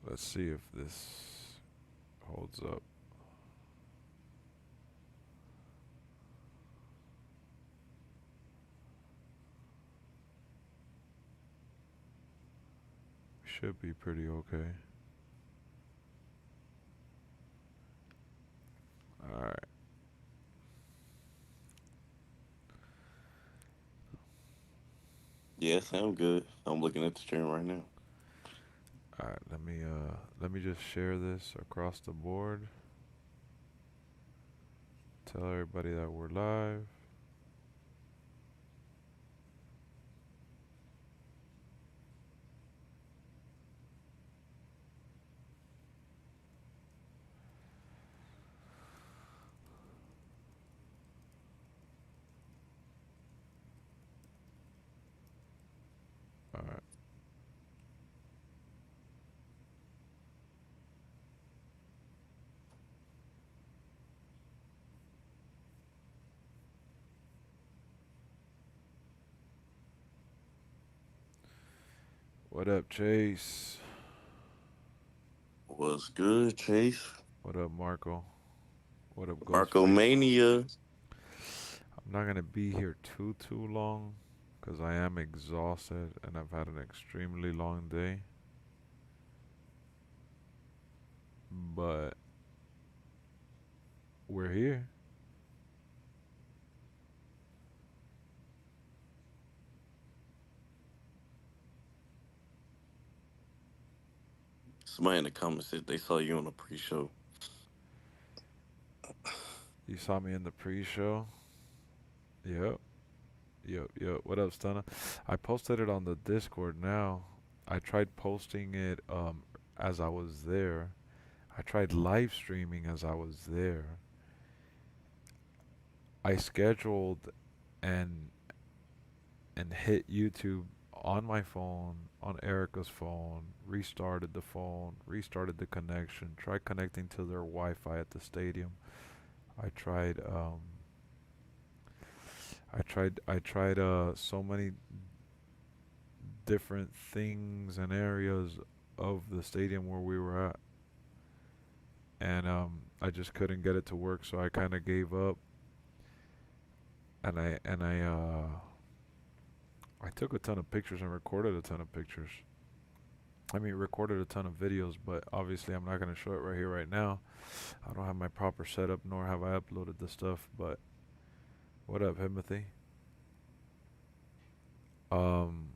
Let's see if this holds up. Should be pretty okay. Alright. Yeah, sound good. I'm looking at the stream right now. Alright, let me just share this across the board. Tell everybody that we're live. Alright. What up, Chase? What's good, Chase? What up, Marco? What up, Ghostface? Marcomania. I'm not gonna be here too long because I am exhausted and I've had an extremely long day. But we're here. Somebody in the comments said they saw you on the pre-show. You saw me in the pre-show. Yep. Yep. What up, Stunna? I posted it on the Discord now. I tried posting it as I was there. I tried live streaming as I was there. I scheduled and hit YouTube on my phone, on Erica's phone, restarted the phone, restarted the connection, tried connecting to their Wi-Fi at the stadium. I tried so many different things and areas of the stadium where we were at, and I just couldn't get it to work, so I kind of gave up, and I took a ton of pictures and recorded a ton of pictures. I mean, recorded a ton of videos, but obviously I'm not gonna show it right here, right now. I don't have my proper setup, nor have I uploaded the stuff. But what up, Timothy? Um,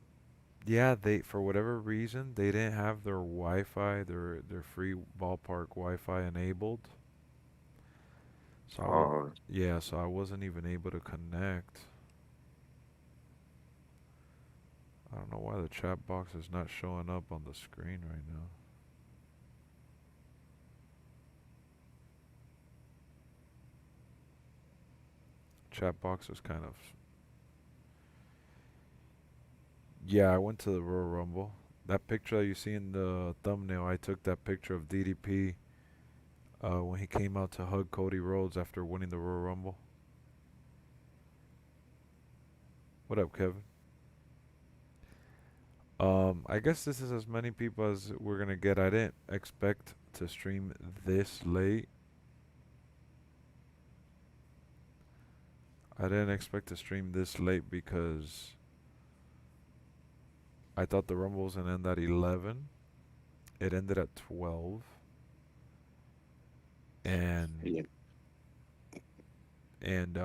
yeah, they for whatever reason they didn't have their Wi-Fi, their free ballpark Wi-Fi enabled. So Oh, yeah, so I wasn't even able to connect. I don't know why the chat box is not showing up on the screen right now. Chat box is kind of. Yeah, I went to the Royal Rumble. That picture that you see in the thumbnail, I took that picture of DDP when he came out to hug Cody Rhodes after winning the Royal Rumble. What up, Kevin? I guess this is as many people as we're gonna get. I didn't expect to stream this late. I didn't expect to stream this late because I thought the Rumble was gonna end at 11. It ended at 12, and yeah. and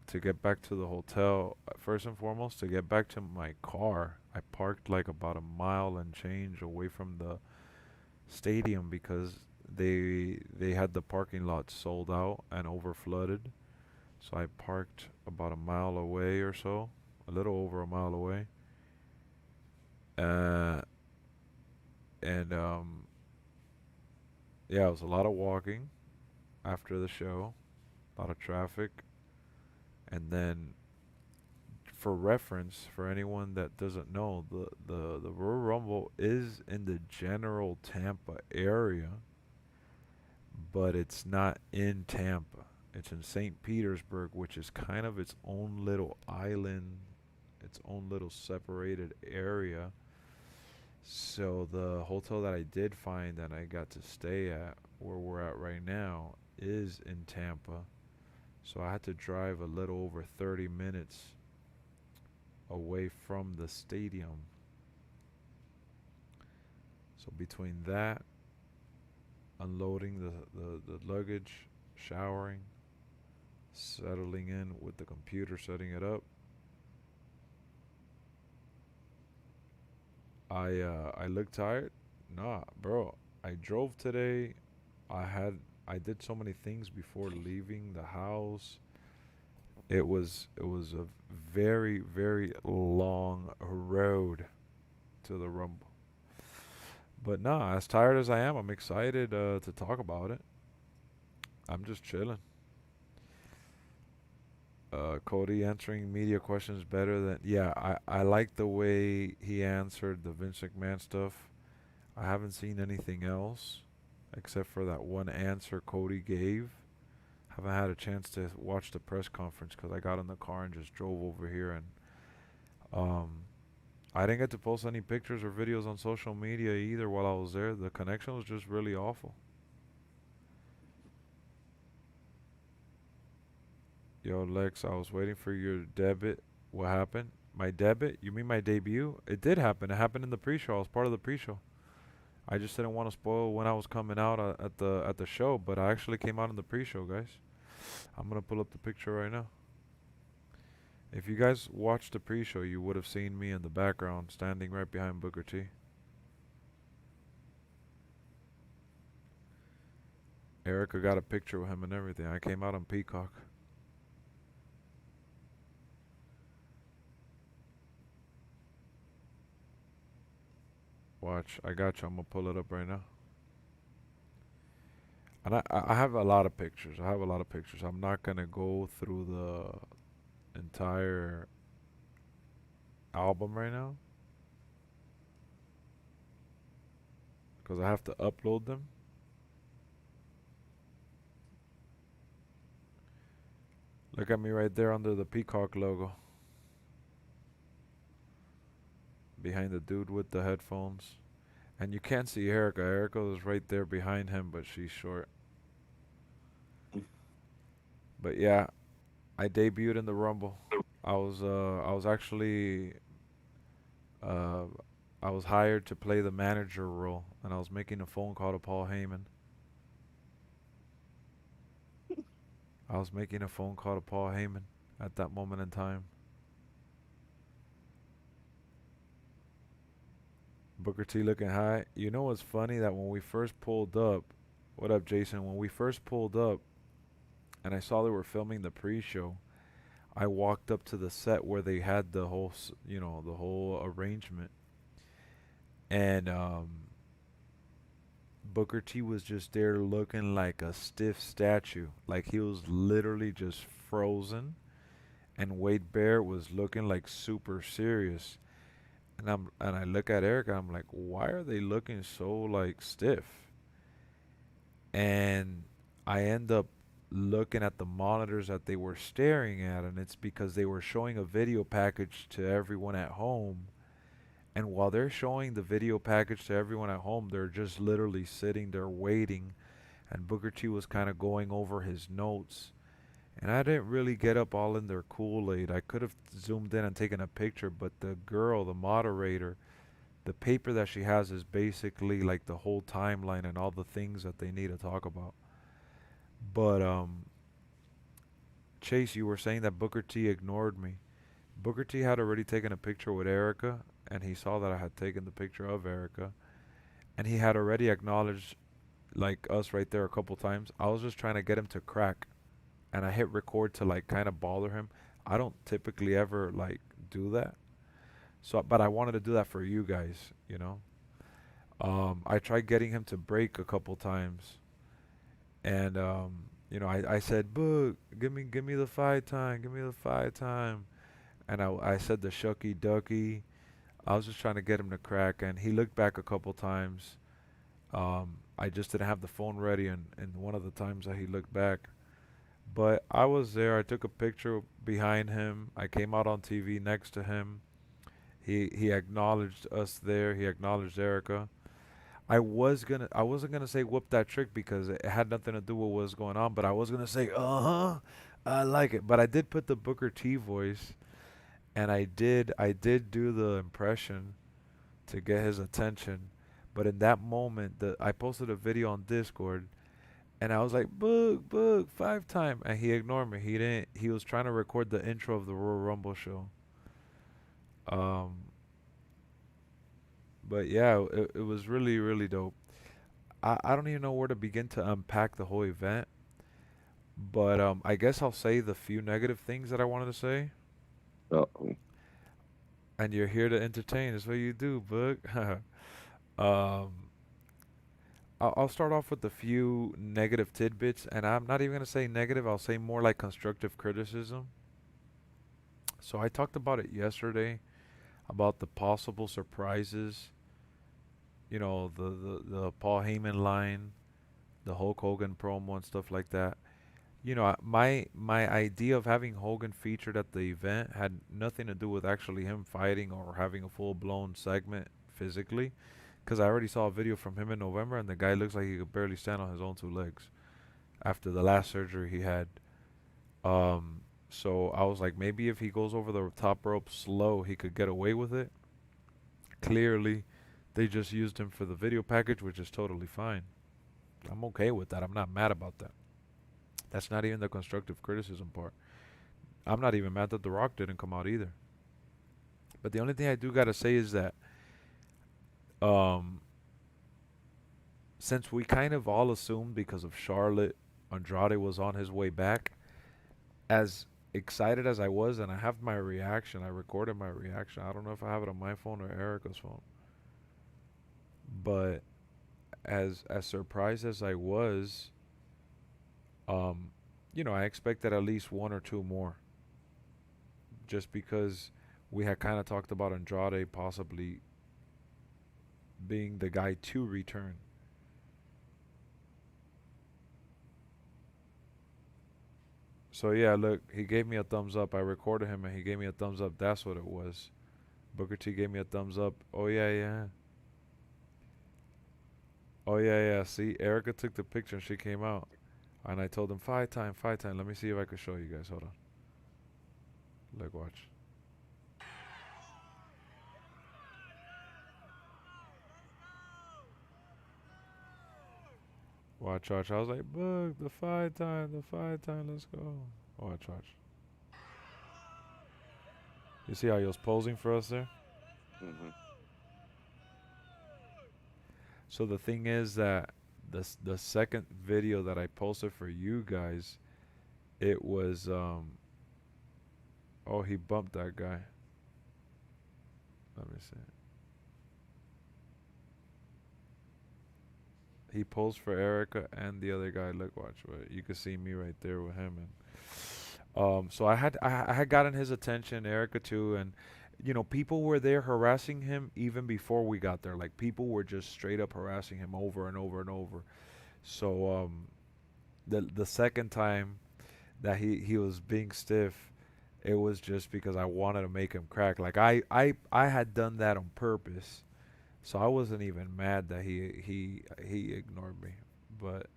to get back to the hotel, first and foremost, to get back to my car, I parked like about a mile and change away from the stadium because they had the parking lot sold out and over flooded. So I parked about a mile away or so, a little over a mile away. Uh, and yeah, it was a lot of walking after the show, a lot of traffic, and then for reference, for anyone that doesn't know, the Royal Rumble is in the general Tampa area, but it's not in Tampa. It's in St. Petersburg, which is kind of its own little island, its own little separated area. So the hotel that I did find and I got to stay at, where we're at right now, is in Tampa. So I had to drive a little over 30 minutes away from the stadium. So between that, unloading the luggage, showering, settling in with the computer, setting it up, I look tired. Nah, bro. I drove today. I had I did so many things before leaving the house. It was a very long road to the Rumble. But nah, as tired as I am, I'm excited to talk about it. I'm just chilling. Cody answering media questions better than, yeah. I like the way he answered the Vince McMahon stuff. I haven't seen anything else except for that one answer Cody gave. Haven't had a chance to watch the press conference because I got in the car and just drove over here, and um, I didn't get to post any pictures or videos on social media either while I was there. The connection was just really awful. Yo, Lex, I was waiting for your debit. What happened? My debit? You mean my debut? It did happen. It happened in the pre-show. I was part of the pre-show. I just didn't want to spoil when I was coming out at the show, but I actually came out in the pre-show, guys. I'm gonna pull up the picture right now. If you guys watched the pre-show, you would have seen me in the background, standing right behind Booker T. Erica got a picture with him and everything. I came out on Peacock. Watch, I got you. I'm gonna pull it up right now. And I have a lot of pictures. I have a lot of pictures. I'm not gonna go through the entire album right now because I have to upload them. Look at me right there under the Peacock logo, behind the dude with the headphones. And you can't see Erica. Erica is right there behind him, but she's short. But yeah, I debuted in the Rumble. I was actually uh I was hired to play the manager role, and I was making a phone call to Paul Heyman. I was making a phone call to Paul Heyman at that moment in time. Booker T looking high. You know what's funny? That when we first pulled up, what up, Jason? When we first pulled up and I saw they were filming the pre-show, I walked up to the set where they had the whole, the whole arrangement, and Booker T was just there looking like a stiff statue, like he was literally just frozen, and Wade Bear was looking like super serious. And I look at Erica, I'm like, why are they looking so like stiff? And I end up looking at the monitors that they were staring at, and it's because they were showing a video package to everyone at home. And while they're showing the video package to everyone at home, they're just literally sitting there waiting. And Booker T was kind of going over his notes. And I didn't really get up all in their Kool-Aid. I could have zoomed in and taken a picture, but the girl, the moderator, the paper that she has is basically like the whole timeline and all the things that they need to talk about. But Chase, you were saying that Booker T ignored me. Booker T had already taken a picture with Erica, and he saw that I had taken the picture of Erica, and he had already acknowledged like us right there a couple times. I was just trying to get him to crack, and I hit record to like kind of bother him. I don't typically ever like do that. So, but I wanted to do that for you guys. I tried getting him to break a couple times, and I said, "Book, give me the fight time, give me the fight time," and I said the shucky ducky. I was just trying to get him to crack, and he looked back a couple times. I just didn't have the phone ready, and one of the times that he looked back. But I was there. I took a picture behind him. I came out on TV next to him. He acknowledged us there. He acknowledged Erica. I wasn't gonna say whoop that trick because it had nothing to do with what was going on, but I was gonna say, uh-huh, I like it. But I did put the Booker T voice, and I did do the impression to get his attention. But in that moment, I posted a video on Discord, and I was like, "Book, book, 5 time," and he ignored me. He didn't. He was trying to record the intro of the Royal Rumble show. Um, but yeah, it was really really dope. I don't even know where to begin to unpack the whole event, but I guess I'll say the few negative things that I wanted to say, Uh-oh. and you're here to entertain. That's what you do, book. um, I'll start off with a few negative tidbits, and I'm not even gonna say negative. I'll say more like constructive criticism. So I talked about it yesterday about the possible surprises. The Paul Heyman line, the Hulk Hogan promo, and stuff like that. My idea of having Hogan featured at the event had nothing to do with actually him fighting or having a full blown segment physically, because I already saw a video from him in November, and the guy looks like he could barely stand on his own 2 legs after the last surgery he had. So I was like, maybe if he goes over the top rope slow, he could get away with it. Clearly, they just used him for the video package, which is totally fine. I'm okay with that. I'm not mad about that. That's not even the constructive criticism part. I'm not even mad that The Rock didn't come out either. But the only thing I do gotta say is that um, since we kind of all assumed because of Charlotte, Andrade was on his way back, as excited as I was, and I have my reaction, I recorded my reaction. I don't know if I have it on my phone or Erica's phone, but as surprised as I was, um, I expected at least one or two more, just because we had kind of talked about Andrade possibly being the guy to return. So yeah, look, he gave me a thumbs up. I recorded him and he gave me a thumbs up. That's what it was. Booker T gave me a thumbs up. Oh yeah, yeah. Oh yeah, yeah. See, Erica took the picture and she came out. And I told him 5 time, 5 time. Let me see if I can show you guys. Hold on. Look, watch. Watch, watch. I was like, Book, the 5 time, the 5 time. Let's go. Watch, watch. You see how he was posing for us there? Mm-hmm. So the thing is that the second video that I posted for you guys, it was oh, he bumped that guy. Let me see. He posed for Erica and the other guy. Look, watch. Right? You can see me right there with him, and so I had gotten his attention, Erica too, and people were there harassing him even before we got there. Like people were just straight up harassing him over and over and over. So the second time that he was being stiff, it was just because I wanted to make him crack. Like I had done that on purpose, so I wasn't even mad that he ignored me. But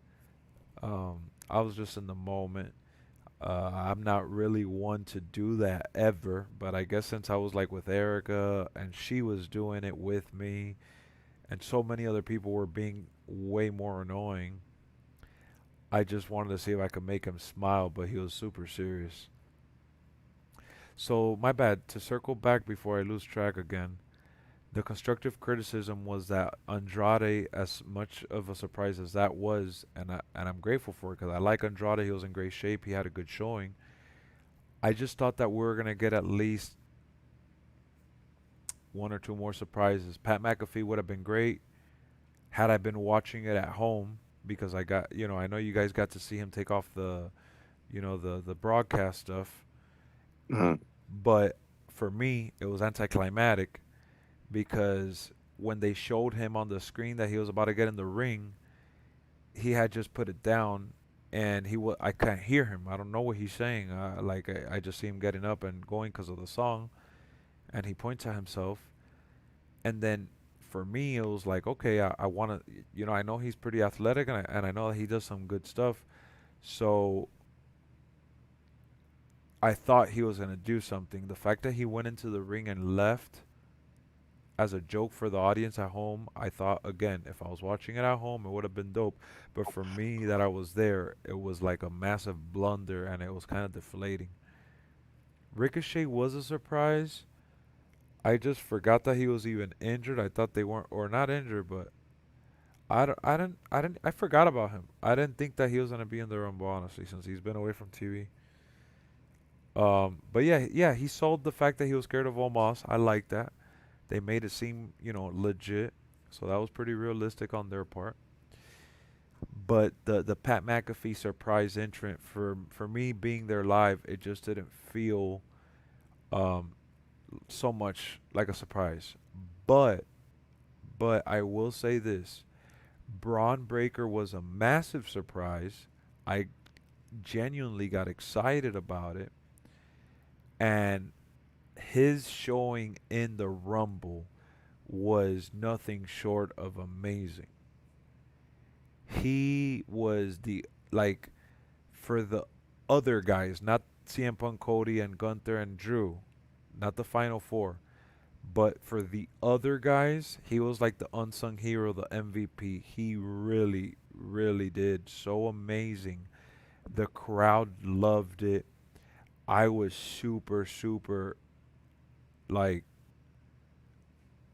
I was just in the moment. I'm not really one to do that ever, but I guess since I was like with Erica and she was doing it with me, and so many other people were being way more annoying, I just wanted to see if I could make him smile, but he was super serious. So, my bad. To circle back before I lose track again, the constructive criticism was that Andrade, as much of a surprise as that was, and I'm grateful for it because I like Andrade. He was in great shape. He had a good showing. I just thought that we were gonna get at least one or two more surprises. Pat McAfee would have been great had I been watching it at home because I know you guys got to see him take off the broadcast stuff, Uh-huh. but for me it was anticlimactic because when they showed him on the screen that he was about to get in the ring, he had just put it down, and I can't hear him. I don't know what he's saying. I just see him getting up and going because of the song, and he points at himself. And then for me, it was like, okay, I want to, I know he's pretty athletic, and I know that he does some good stuff. So I thought he was going to do something. The fact that he went into the ring and left as a joke for the audience at home, I thought, again, if I was watching it at home, it would have been dope. But for me, that I was there, it was like a massive blunder, and it was kind of deflating. Ricochet was a surprise. I just forgot that he was even injured. I thought they weren't, or not injured, but I forgot about him. I didn't think that he was gonna be in the Rumble, honestly, since he's been away from TV. But yeah, he sold the fact that he was scared of Omos. I like that. They made it seem, legit. So that was pretty realistic on their part. But the Pat McAfee surprise entrant, for me being there live, it just didn't feel um so much like a surprise. But I will say this. Braun Breaker was a massive surprise. I genuinely got excited about it, and his showing in the Rumble was nothing short of amazing. He was the, like, for the other guys, not CM Punk, Cody, and Gunther and Drew, not the final four, but for the other guys, he was like the unsung hero, the MVP. He really, really did so amazing. The crowd loved it. I was super, super, like,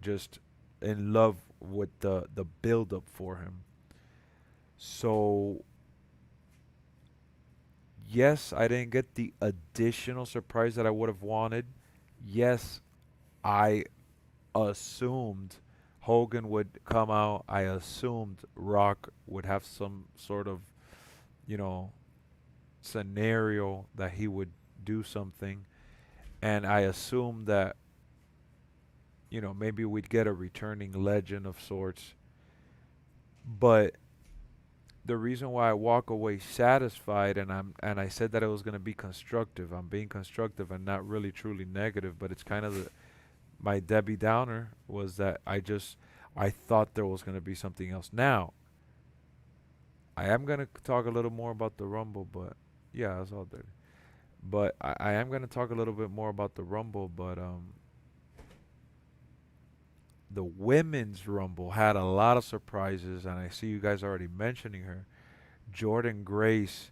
just in love with the build up for him. So yes, I didn't get the additional surprise that I would have wanted. Yes, I assumed Hogan would come out. I assumed Rock would have some sort of, you know, scenario that he would do something. And I assumed that, maybe we'd get a returning legend of sorts. But the reason why I walk away satisfied, and I said that it was going to be constructive. I'm being constructive and not really truly negative, but it's kind of my Debbie Downer was that I thought there was going to be something else. Now, I am going to talk a little more about the Rumble, but yeah, that's all there. But I am going to talk a little bit more about the Rumble, but the women's Rumble had a lot of surprises, and I see you guys already mentioning her, Jordan Grace.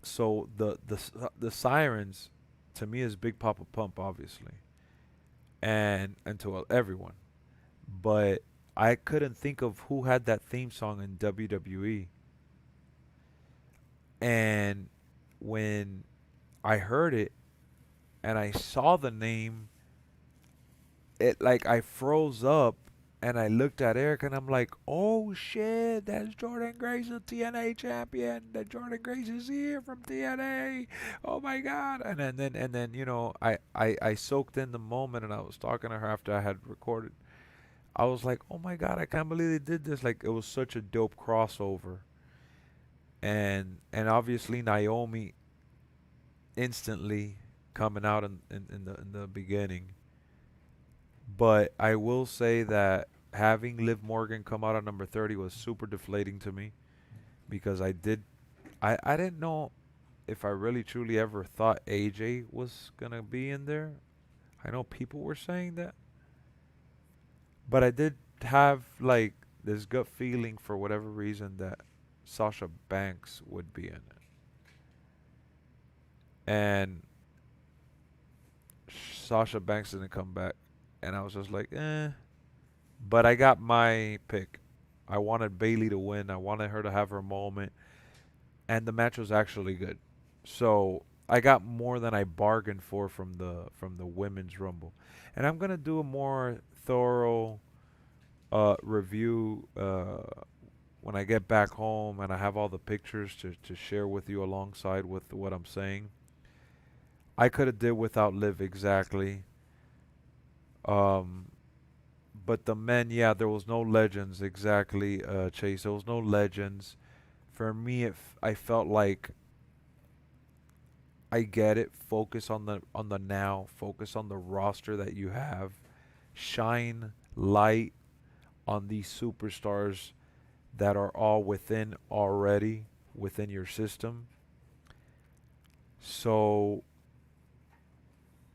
So the sirens, to me, is Big Papa Pump, obviously, and to everyone. But I couldn't think of who had that theme song in WWE. And when I heard it and I saw the name, it, like, I froze up and I looked at Eric and I'm like, "Oh shit, that's Jordan Grace, the TNA champion. That Jordan Grace is here from TNA. Oh my god!" And then I soaked in the moment, and I was talking to her after I had recorded. I was like, "Oh my god, I can't believe they did this!" Like, it was such a dope crossover, and obviously Naomi instantly coming out in the beginning. But I will say that having Liv Morgan come out at number 30 was super deflating to me, because I didn't know if I really truly ever thought AJ was gonna be in there. I know people were saying that, but I did have, like, this gut feeling for whatever reason that Sasha Banks would be in it. And Sasha Banks didn't come back, and I was just like, eh. But I got my pick. I wanted Bailey to win. I wanted her to have her moment, and the match was actually good. So I got more than I bargained for from the women's rumble, and I'm gonna do a more thorough review when I get back home and I have all the pictures to share with you alongside with what I'm saying. I could have did without Liv, exactly. Um, but the men, yeah, there was no legends, exactly. Chase, there was no legends. For me, I felt like I get it. Focus on the now. Focus on the roster that you have. Shine light on these superstars that are all within already within your system. So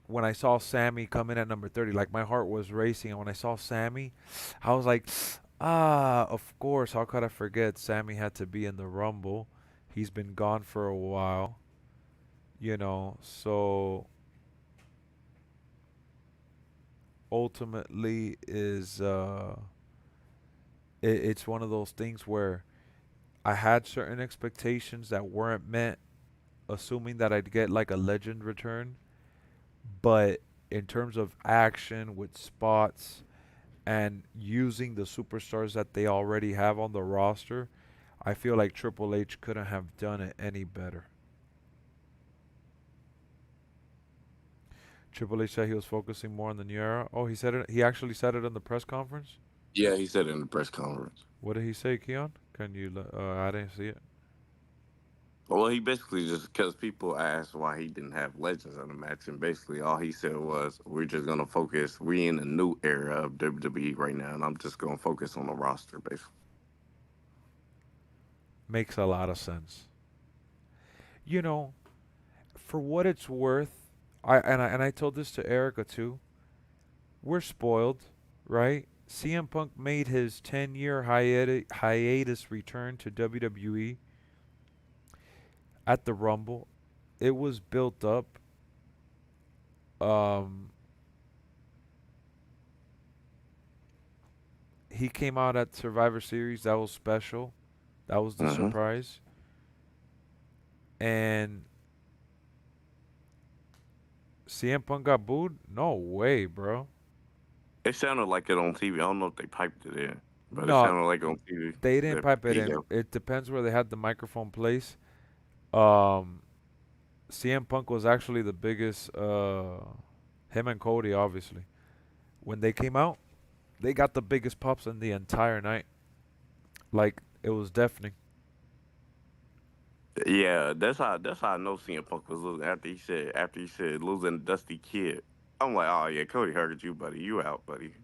when I saw Sammy come in at number 30, like my heart was racing. And when I saw Sammy, I was like, of course. How could I forget? Sammy had to be in the Rumble. He's been gone for a while, so ultimately it's one of those things where I had certain expectations that weren't met, assuming that I'd get like a legend return. But in terms of action with spots and using the superstars that they already have on the roster, I feel like Triple H couldn't have done it any better. Triple H said he was focusing more on the new era. Oh, he said it. He actually said it in the press conference. Yeah, he said it in the press conference. What did he say, Keon? Can you? I didn't see it. Well, he basically just because people asked why he didn't have legends in the match, and basically all he said was, "We're just gonna focus. We in a new era of WWE right now, and I'm just gonna focus on the roster, basically." Makes a lot of sense. You know, for what it's worth, I told this to Erica too. We're spoiled, right? CM Punk made his 10-year hiatus return to WWE at the Rumble. It was built up. Um, he came out at Survivor Series. That was special. That was the Mm-hmm. surprise. And CM Punk got booed? No way, bro. It sounded like it on TV. I don't know if they piped it in, but it No, sounded like on TV they didn't that pipe it he in. got. It depends where they had the microphone placed. Um, CM Punk was actually the biggest. Him and Cody, obviously, when they came out, they got the biggest pops in the entire night. Like it was deafening. Yeah, that's how I know CM Punk was losing after he said losing Dusty Kid. I'm like, oh yeah, Cody heard you, buddy. You out, buddy.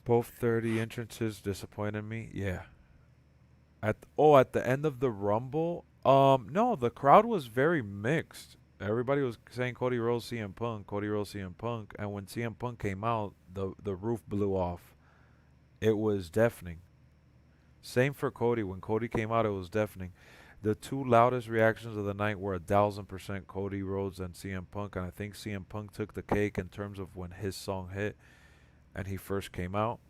Both 30 entrances disappointed me. Yeah. At the end of the Rumble, no, the crowd was very mixed. Everybody was saying Cody Rhodes, CM Punk, Cody Rhodes, CM Punk, and when CM Punk came out, the roof blew off. It was deafening. Same for Cody. When Cody came out, it was deafening. The two loudest reactions of the night were 1,000% Cody Rhodes and CM Punk, and I think CM Punk took the cake in terms of when his song hit and he first came out.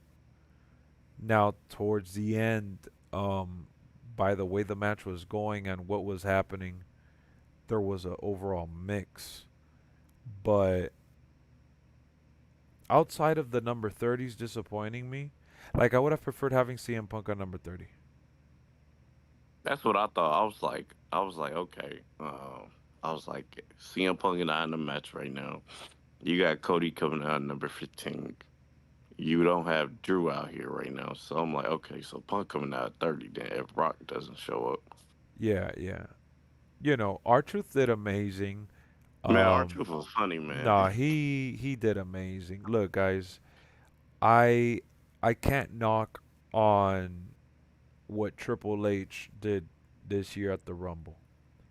Now, towards the end, by the way the match was going and what was happening, there was an overall mix. But outside of the number 30s disappointing me, like I would have preferred having CM Punk on number 30. That's what I thought. I was like, okay. I was like, CM Punk and I in the match right now. You got Cody coming out at number 15. You don't have Drew out here right now. So I'm like, okay, so Punk coming out at 30 then if Rock doesn't show up. Yeah, yeah. R-Truth did amazing. Man, Um, R-Truth was funny, man. nah, he did amazing. Look, guys, I I can't knock on what Triple H did this year at the Rumble.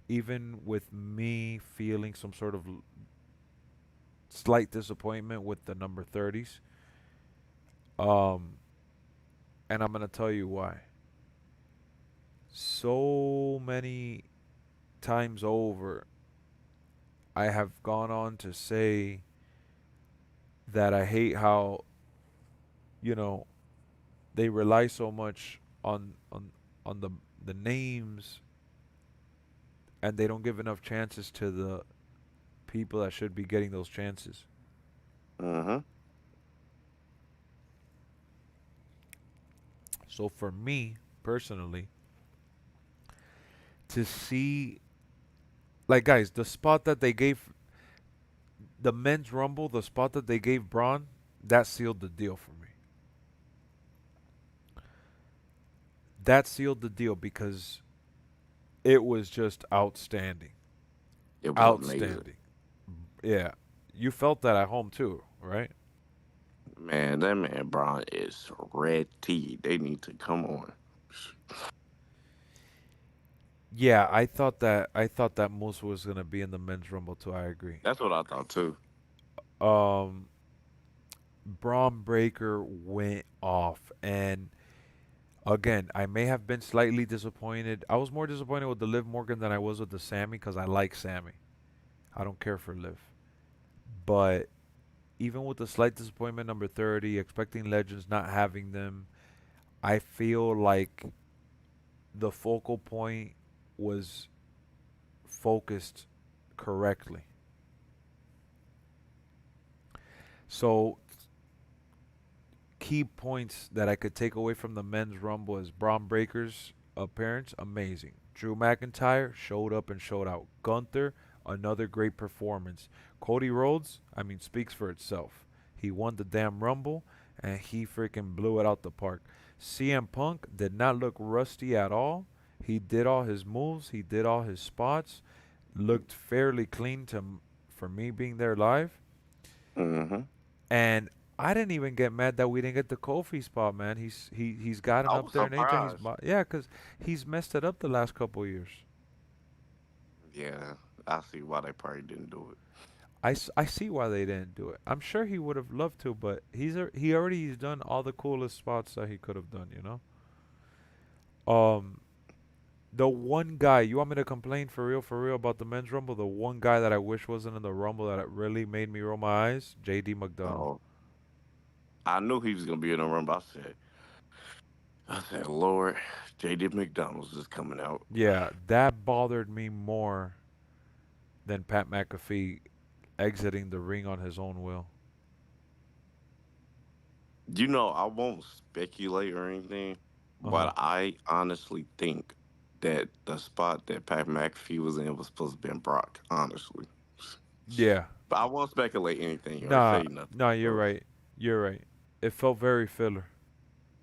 Even with me feeling some sort of slight disappointment with the number 30s, um, and I'm gonna tell you why. So many times over, I have gone on to say that I hate how you know they rely so much on the names and they don't give enough chances to the people that should be getting those chances. Mm-hmm. So for me personally, to see like guys, the spot that they gave the men's rumble, the spot that they gave Braun, that sealed the deal for me. That sealed the deal because it was just outstanding. It was amazing. Outstanding. Yeah. You felt that at home too, right? Man, that man Braun is ready. They need to come on. Yeah, I thought that Moose was gonna be in the men's rumble too. I agree. That's what I thought too. Um, Braun Breaker went off, and again, I may have been slightly disappointed. I was more disappointed with the Liv Morgan than I was with the Sammy because I like Sammy. I don't care for Liv, but even with the slight disappointment, number 30, expecting Legends not having them, I feel like the focal point was focused correctly. So key points that I could take away from the men's rumble is Braun Breaker's appearance, amazing. Drew McIntyre showed up and showed out. Gunther, another great performance. Cody Rhodes, I mean, speaks for itself. He won the damn rumble and he freaking blew it out the park. CM Punk did not look rusty at all. He did all his moves, he did all his spots, looked fairly clean to for me being there live. Hmm. And I didn't even get mad that we didn't get the Kofi spot, man. He's gotten I up was there in age. And surprised. yeah, cause he's messed it up the last couple years. Yeah, I see why they probably didn't do it. I see why they didn't do it. I'm sure he would have loved to, but he already he's done all the coolest spots that he could have done. Um, the one guy you want me to complain for real about the men's rumble. The one guy that I wish wasn't in the rumble that it really made me roll my eyes. J.D. McDonald. Oh, I knew he was gonna be in the room. But I said, Lord, J.D. McDonald's is coming out. Yeah, that bothered me more than Pat McAfee exiting the ring on his own will. I won't speculate or anything, Uh huh. but I honestly think that the spot that Pat McAfee was in was supposed to be Brock. Honestly, Yeah. but I won't speculate anything or Nah, say nothing. nah, you're So, right. You're right. It felt very filler.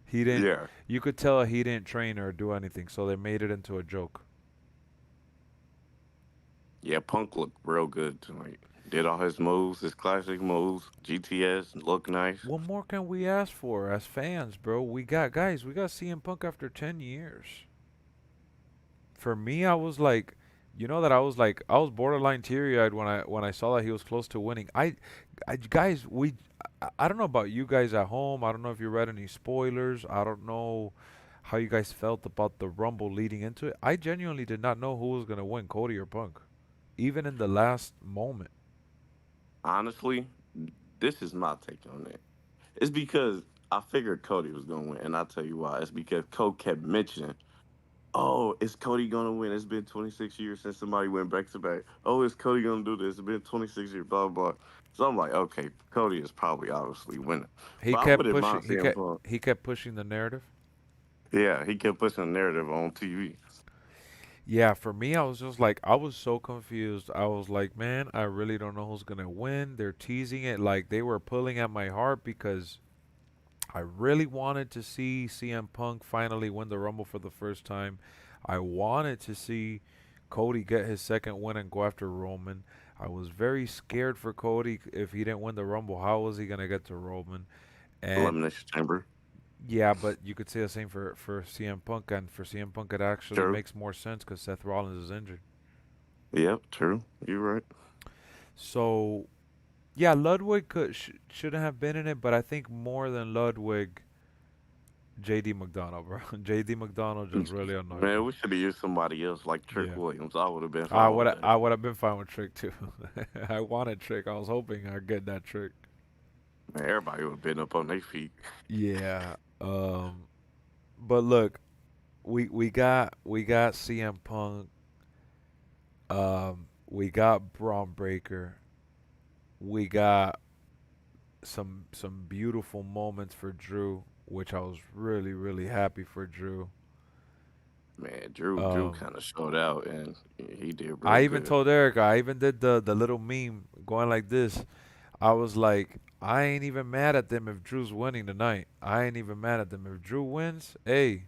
He didn't. yeah, You could tell he didn't train or do anything, so they made it into a joke. yeah, Punk looked real good tonight. Did all his moves, his classic moves. GTS looked nice. What more can we ask for as fans, bro? We got guys. We got CM Punk after 10 years. For me, I was like, that I was borderline teary-eyed when I saw that he was close to winning. Guys, I don't know about you guys at home. I don't know if you read any spoilers. I don't know how you guys felt about the Rumble leading into it. I genuinely did not know who was gonna win, Cody or Punk, even in the last moment. Honestly, this is my take on it. It's because I figured Cody was gonna win, and I'll tell you why. It's because Cole kept mentioning, "Oh, is Cody gonna win? It's been 26 years since somebody went back to back. Oh, is Cody gonna do this? It's been 26 years, blah blah." So I'm like, okay, Cody is probably obviously winning, He but I kept wouldn't mind pushing. He seeing kept Punk. he kept pushing the narrative. Yeah, he kept pushing the narrative on TV. Yeah, for me, I was just like, I was so confused. I was like, man, I really don't know who's gonna win. They're teasing it like they were pulling at my heart because I really wanted to see CM Punk finally win the Rumble for the first time. I wanted to see Cody get his second win and go after Roman. I was very scared for Cody if he didn't win the Rumble. How was he gonna get to Roman? And Elimination Chamber. yeah, but you could say the same for CM Punk, and for CM Punk, it actually True. makes more sense because Seth Rollins is injured. Yep. True. You're right. So yeah, Ludwig shouldn't have been in it, but I think more than Ludwig, JD McDonald, bro. JD McDonald just really annoyed me. Man, we should have used somebody else like Trick Yeah. Williams. I would have been I fine would with that. I would have been fine with Trick too. I wanted Trick. I was hoping I'd get that Trick. Man, everybody would have been up on their feet. Yeah. But look, we got CM Punk. We got Braun Breaker. We got some beautiful moments for Drew, which I was really happy for Drew. Man, Drew Um, kind of showed out, and he did real I even good. told Erica, I even did the little meme going like this. I was like, I ain't even mad at them if Drew's winning tonight. I ain't even mad at them if Drew wins. Hey,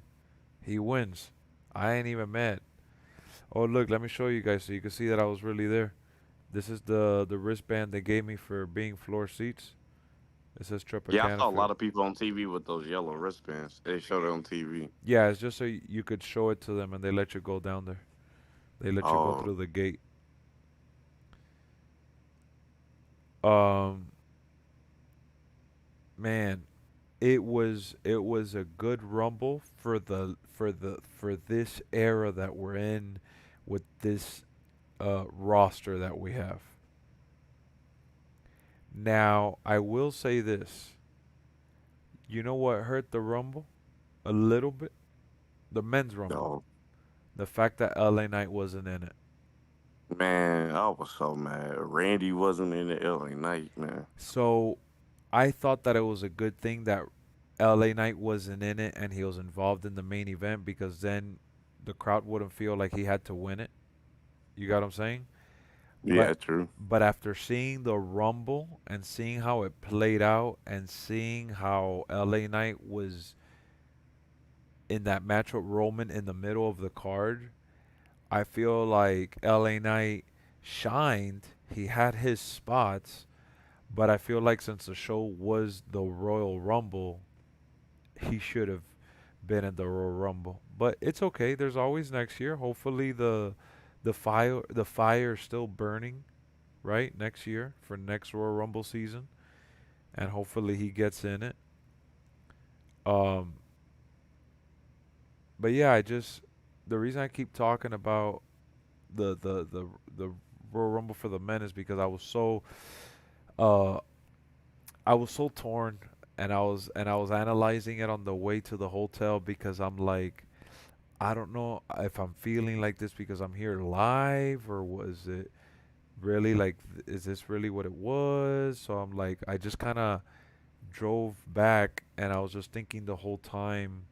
he wins. I ain't even mad. Oh look, let me show you guys so you can see that I was really there. This is the wristband they gave me for being floor seats. It says Yeah, I Tropicana saw a for. lot of people on TV with those yellow wristbands. They showed it on TV. Yeah, it's just so you could show it to them and they let you go down there. They let you go Oh, through the gate. Um, man, it was a good rumble for this era that we're in with this roster that we have. Now, I will say this. You know what hurt the rumble a little bit? The men's rumble. no. The fact that LA Knight wasn't in it. Man, I was so mad. Randy wasn't in the LA Night, man. So, I thought that it was a good thing that LA Knight wasn't in it and he was involved in the main event because then the crowd wouldn't feel like he had to win it. You got what I'm saying? Yeah, But true. after seeing the rumble and seeing how it played out and seeing how LA Knight was in that match with Roman in the middle of the card, I feel like LA Knight shined. He had his spots, but I feel like since the show was the Royal Rumble, he should have been in the Royal Rumble. But it's okay. There's always next year. Hopefully the fire is still burning, right? Next year for next Royal Rumble season, and hopefully he gets in it. Um, but yeah, I just the reason I keep talking about the Royal Rumble for the men is because uh I was so torn and I was analyzing it on the way to the hotel because I'm like I don't know if I'm feeling like this because I'm here live or was it really like is this really what it was? So I'm like I just kind of drove back and I was just thinking the whole time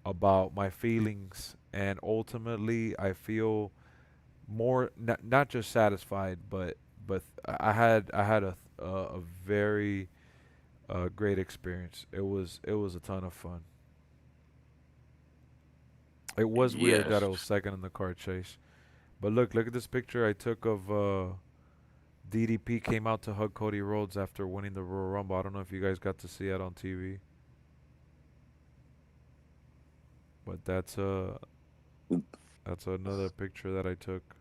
about my feelings and ultimately I feel more not just satisfied but I had a very great experience. It was a ton of fun. It was weird that Yes. I was second in the car chase. But look at this picture I took of DDP came out to hug Cody Rhodes after winning the Royal Rumble. I don't know if you guys got to see it on TV, but that's another picture that I took.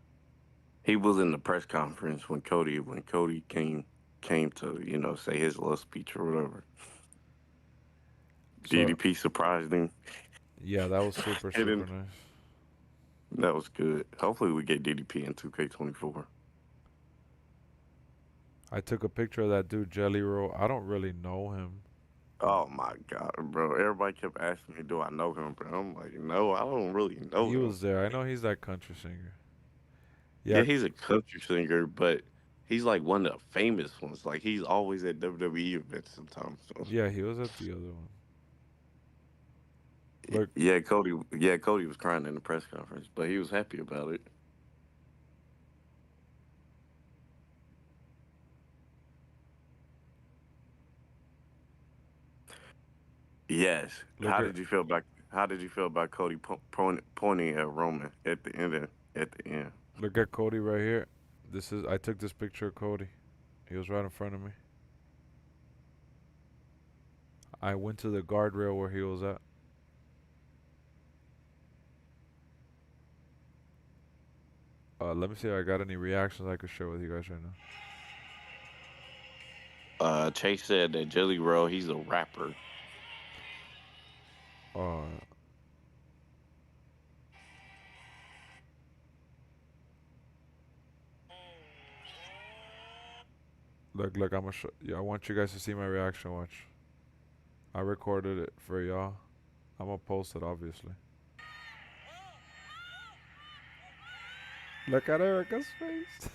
He was in the press conference when Cody came to, say his little speech or whatever. So DDP surprised him. yeah, that was super And super then nice. that was good. Hopefully we get DDP in 2K24. I took a picture of that dude Jelly Roll. I don't really know him. Oh my god, bro. Everybody kept asking me, do I know him, bro? I'm like, no, I don't really know He him. was there. I know he's that country singer. Yeah, Yeah, he's a country singer, but he's like one of the famous ones. Like he's always at WWE events sometimes. So yeah, he was at the other one. Look, yeah, Cody was crying in the press conference, but he was happy about it. Yes. look at How did you feel about Cody pointing at Roman at the end at the end? look at Cody right here. I took this picture of Cody. He was right in front of me. I went to the guardrail where he was at. Let me see if I got any reactions I could share with you guys right now. Chase said that Jelly Roll, he's a rapper. Uh, look, I'm gonna show. Yeah, I want you guys to see my reaction. Watch. I recorded it for y'all. I'm gonna post it, obviously. Look at Erica's face.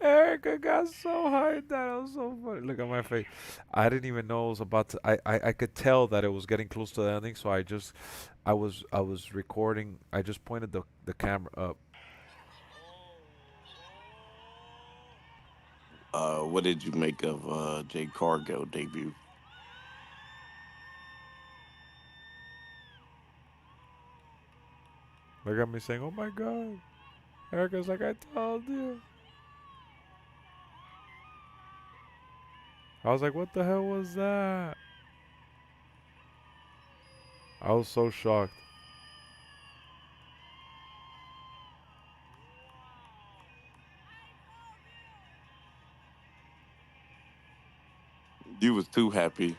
Erica got so hyped that it was so funny. Look at my face. I didn't even know it was about to. I could tell that it was getting close to the ending, so I was recording. I just pointed the camera up. What did you make of Jay Cargill debut? Look at me saying, "Oh my God." Erica's like, "I told you." I was like, "What the hell was that?" I was so shocked. You was too happy.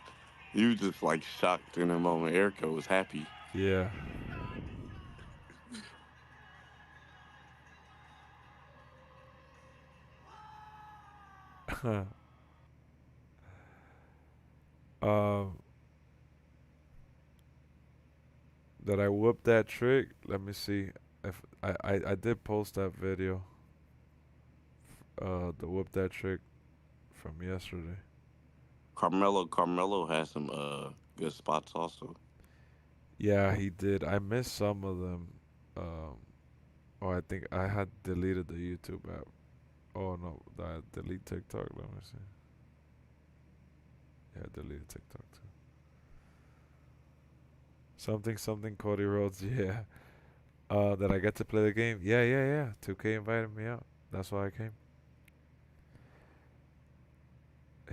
You was just like shocked in the moment. Erica was happy. Yeah. um, that I whooped that trick. Let me see if I did post that video. The whoop that trick from yesterday. Carmelo has some good spots also. Yeah, he did. I missed some of them. Um, oh, I think I had deleted the YouTube app. Oh no, I delete TikTok. Let me see. Yeah, I deleted TikTok too. Something something Cody Rhodes. Yeah. That I get to play the game. Yeah, yeah, yeah. 2K invited me out. That's why I came.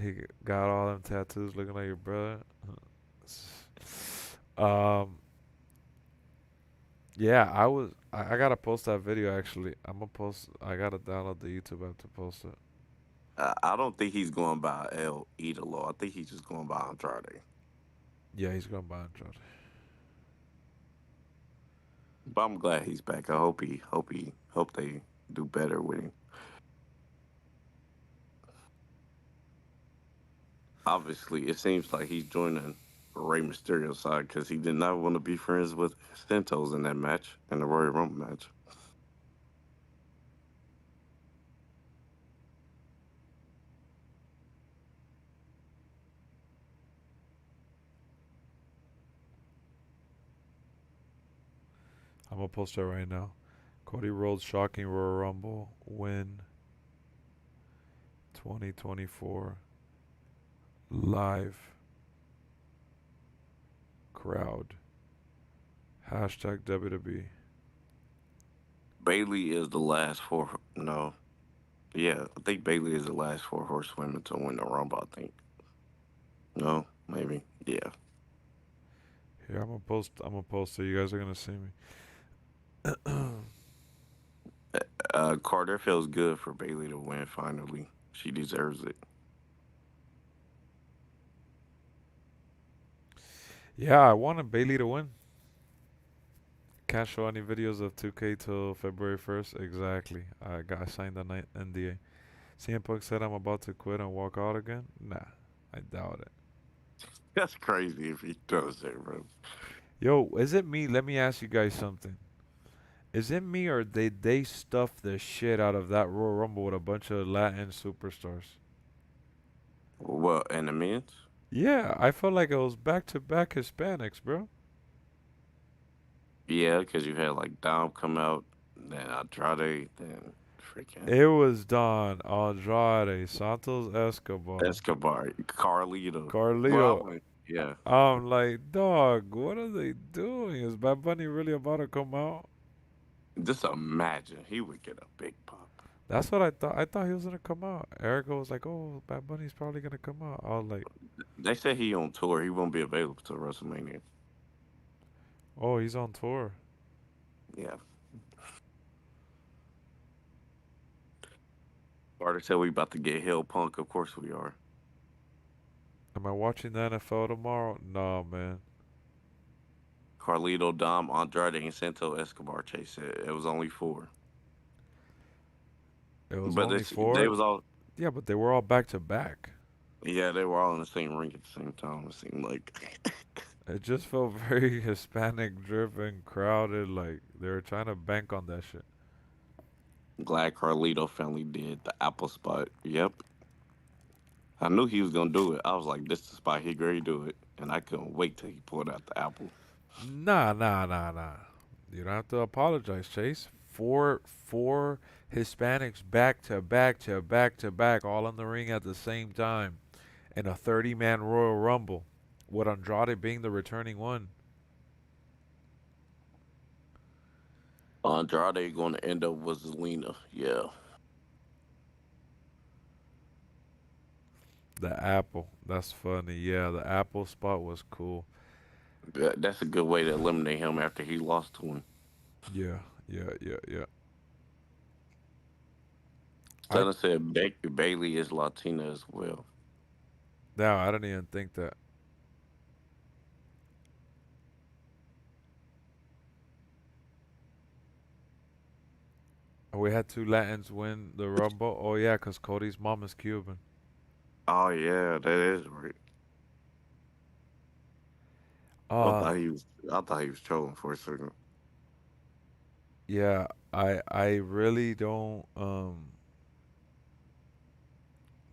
He got all them tattoos looking like your brother. um, yeah, I gotta post that video actually. I'm gonna post. I gotta download the YouTube app to post it. I don't think he's going by El Idolo. I think he's just going by Andrade. Yeah, he's gonna buy Andrade. But I'm glad he's back. I hope they do better with him. Obviously, it seems like he's joining Rey Mysterio's side because he did not want to be friends with Santos in that match, in the Royal Rumble match. I'm gonna post it right now. Cody Rhodes shocking Royal Rumble win 2024 live crowd. Hashtag WWE. Bailey is the last four. No, yeah, I think Bailey is the last four horsewomen to win the Rumble. I think. No, maybe. Yeah. Here I'm gonna post. I'm gonna post it. You guys are gonna see me. Carter feels good for Bailey to win finally. She deserves it. Yeah, I wanted Bailey to win. Can't show any videos of 2K till February 1st. Exactly. I signed the NDA. CM Punk said I'm about to quit and walk out again. Nah, I doubt it. That's crazy if he does it, bro. Yo, is it me? Let me ask you guys something. Is it me or they stuff the shit out of that Royal Rumble with a bunch of Latin superstars? Well, and the men's? Yeah, I felt like it was back to back Hispanics, bro. Yeah, because you had like Dom come out, then Andrade, then freaking It was Don, Andrade, Santos Escobar, Escobar, Carlito. Well, I Carlito. went, yeah. I'm like, dog, what are they doing? Is Bad Bunny really about to come out? Just imagine he would get a big pop. That's what I thought. I thought he was gonna come out. Erica was like, "Oh, Bad Bunny's probably gonna come out." I was like, They said he on tour. He won't be available till WrestleMania. "Oh, he's on tour." Yeah. Carter said we about to get Hill Punk. Of course we are. Am I watching the NFL tomorrow? No, man. Carlito, Dom, Andrade, and Santo Escobar. Chase said it was only four, It was but only they four. was all. Yeah, but they were all back to back. Yeah, they were all in the same ring at the same time. It seemed like. It just felt very Hispanic driven, crowded. Like they were trying to bank on that shit. Glad Carlito finally did the Apple spot. Yep. I knew he was gonna do it. I was like, this is the spot he great do it. And I couldn't wait till he pulled out the apple. Nah, nah, nah, nah. You don't have to apologize, Chase. Four Hispanics back to back to back to back, all in the ring at the same time, in a 30-man Royal Rumble, with Andrade being the returning one. Andrade going to end up with Zelina. Yeah, The apple. That's funny. Yeah, the apple spot was cool. that's a good way to eliminate him after he lost to him. Yeah, yeah, yeah, yeah. I Stunner said Bailey is Latina as well. Now I didn't even think that. We had two Latins win the Rumble. Oh yeah, 'cause Cody's mom is Cuban. Oh yeah, that is right. I Uh thought he was. I thought he was trolling for a second. yeah, I really don't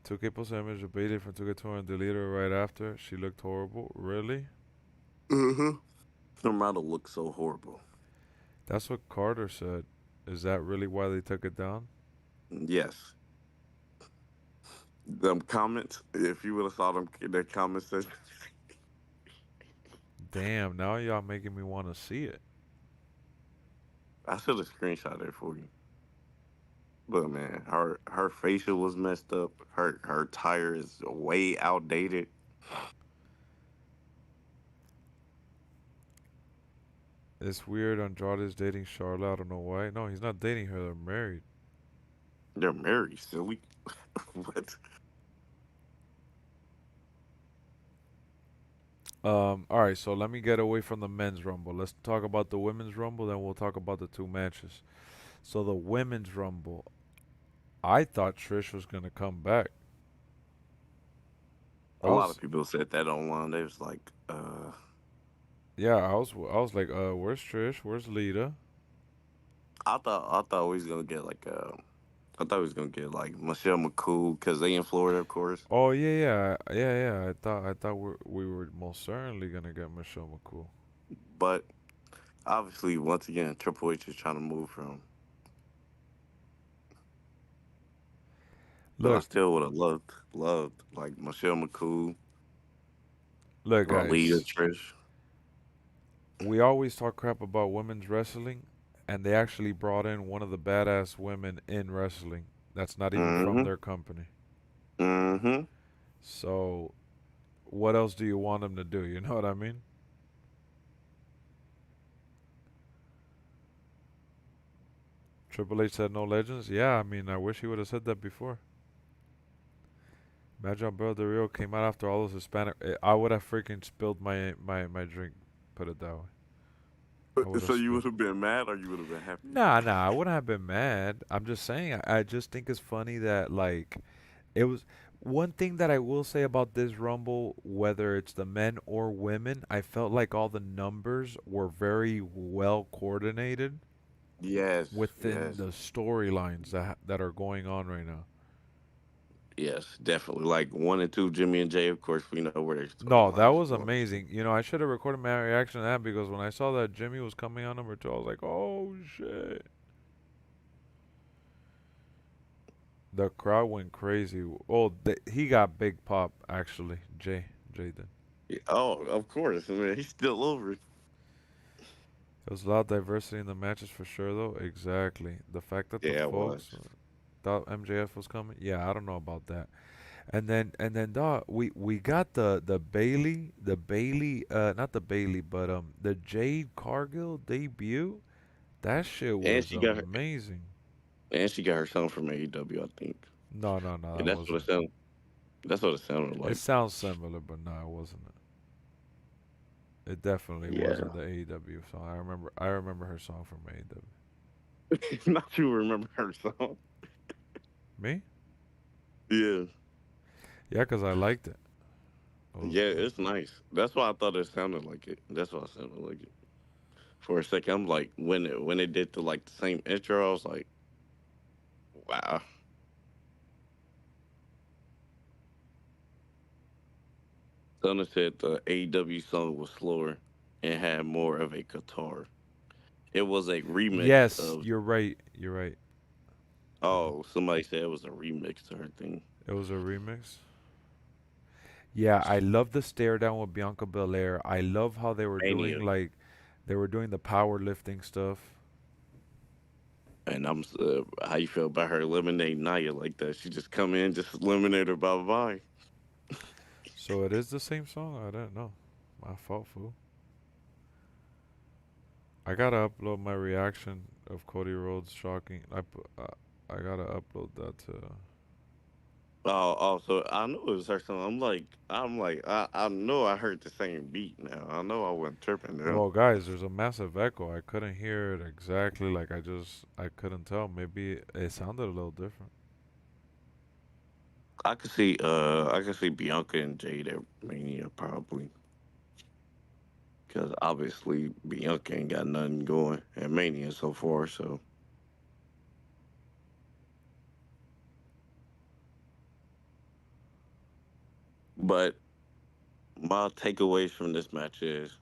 2K post an image of Bailey from 2K Tour and deleted her right after. She looked horrible. Really? Mm-hmm. Her model looks so horrible. That's what Carter said. Is that really why they took it down? Yes. Them comments. If you would have saw them, the comments section, Damn, now y'all making me want to see it. I should have screenshot it for you. But man, her facial was messed up. Her tire is way outdated. It's weird Andrade's dating Charlotte. I don't know why. No, he's not dating her. They're married. They're married, silly. What? All right, so let me get away from the men's rumble. Let's talk about the women's rumble, then we'll talk about the two matches. So the women's rumble, I thought Trish was gonna come back. A I lot of was, people said that online. They was like, yeah, I was like, where's Trish? Where's Lita? I thought we was gonna get like I thought we was gonna get like Michelle McCool because they in Florida, of course. Oh yeah. I thought we were most certainly gonna get Michelle McCool. But obviously, once again, Triple H is trying to move from. But I Look, still would have loved like Michelle McCool look, or Lita, guys. Trish. We always talk crap about women's wrestling, and they actually brought in one of the badass women in wrestling. That's not even from Mm-hmm. their company. Mm-hmm. So what else do you want them to do? You know what I mean? Triple H said no legends. Yeah, I mean, I wish he would have said that before. Imagine Alberto Del Rio came out after all those Hispanic. I would have freaking spilled my drink. Put it that way. I would have So you spilled. would have been mad or you would have been happy? Nah. I wouldn't have been mad. I'm just saying. I just think it's funny that like it was one thing that I will say about this Rumble, whether it's the men or women, I felt like all the numbers were very well coordinated Yes, within yes, the storylines that are going on right now. yes, definitely. Like 1 and 2, Jimmy and Jay. Of course, we know where their No, that storylines was going. amazing. You know, I should have recorded my reaction to that because when I saw that Jimmy was coming on number two, I was like, "Oh shit!" The crowd went crazy. Oh, he got big pop actually. Jay did. Yeah, oh, of course. I mean, he's still over. There was a lot of diversity in the matches for sure, though. Exactly. The fact that the Yeah, it was. folks thought MJF was coming. Yeah, I don't know about that. And then dog, we got the Bailey not the Bailey but the Jade Cargill debut. That shit And was she got her, amazing. and she got her son from AEW, I think. No, And that wasn't. that's what it sounded It like. sounds similar, but no, it wasn't. It definitely Yeah. wasn't the AEW song. I remember her song from AEW. Not you remember her song. Me? Yeah. Yeah, 'cause I liked it. Yeah, it's nice. That's why I thought it sounded like it. That's why it sounded like it. For a second, I'm like, when it did the same intro, I was like, wow. Stunner said the AEW song was slower and had more of a guitar. It was a remix Yes, of. you're right. You're right. Oh, somebody said it was a remix to her thing. It was a remix. Yeah, I love the stare down with Bianca Belair. I love how they were doing Mania. like they were doing the powerlifting stuff. And how you feel about her eliminating Naya like that? She just come in, just eliminate her, bye bye. So it is the same song. I don't know. My fault, fool. I gotta upload my reaction of Cody Rhodes shocking. I gotta upload that to. So I knew it was her song. I know I heard the same beat now. I know I wasn't tripping now. Well, guys, there's a massive echo. I couldn't hear it exactly. Like I couldn't tell. Maybe it sounded a little different. I could see Bianca and Jade at Mania probably. Because obviously Bianca ain't got nothing going at Mania so far. So, but my takeaways from this match is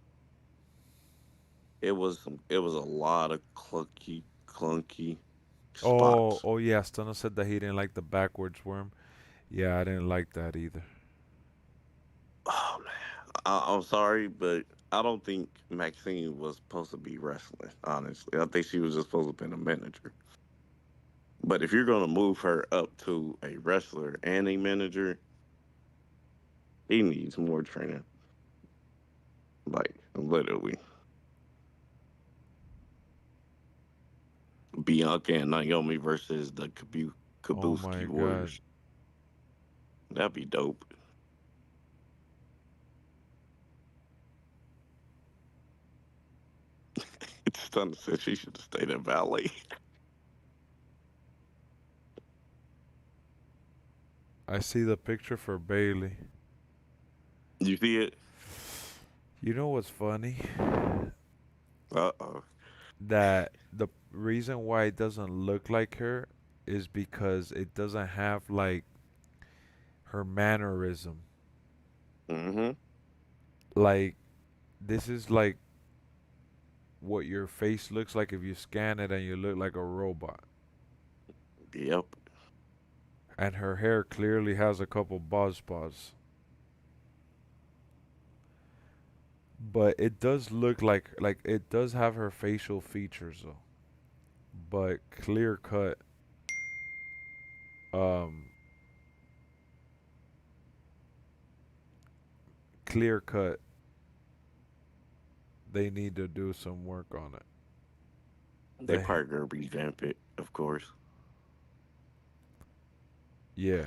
it was a lot of clunky Oh, spots. oh yeah. Stunner said that he didn't like the backwards worm. Yeah, I didn't like that either. Oh man, I'm sorry, but I don't think Maxine was supposed to be wrestling. Honestly, I think she was just supposed to be a manager. But if you're gonna move her up to a wrestler and a manager, he needs more training. Like literally, Bianca and Naomi versus the Oh my Kabuski god. Warriors. That'd be dope. It's Stunner said she should have stayed at Valley. I see the picture for Bailey. You see it? You know what's funny? Oh. That the reason why it doesn't look like her is because it doesn't have like her mannerism. Mm-hmm. Like this is like what your face looks like if you scan it and you look like a robot. Yep. And her hair clearly has a couple buzz spots. But it does look like it does have her facial features though. But um clear cut they need to do some work on it. They The probably gonna revamp it, of course. yeah.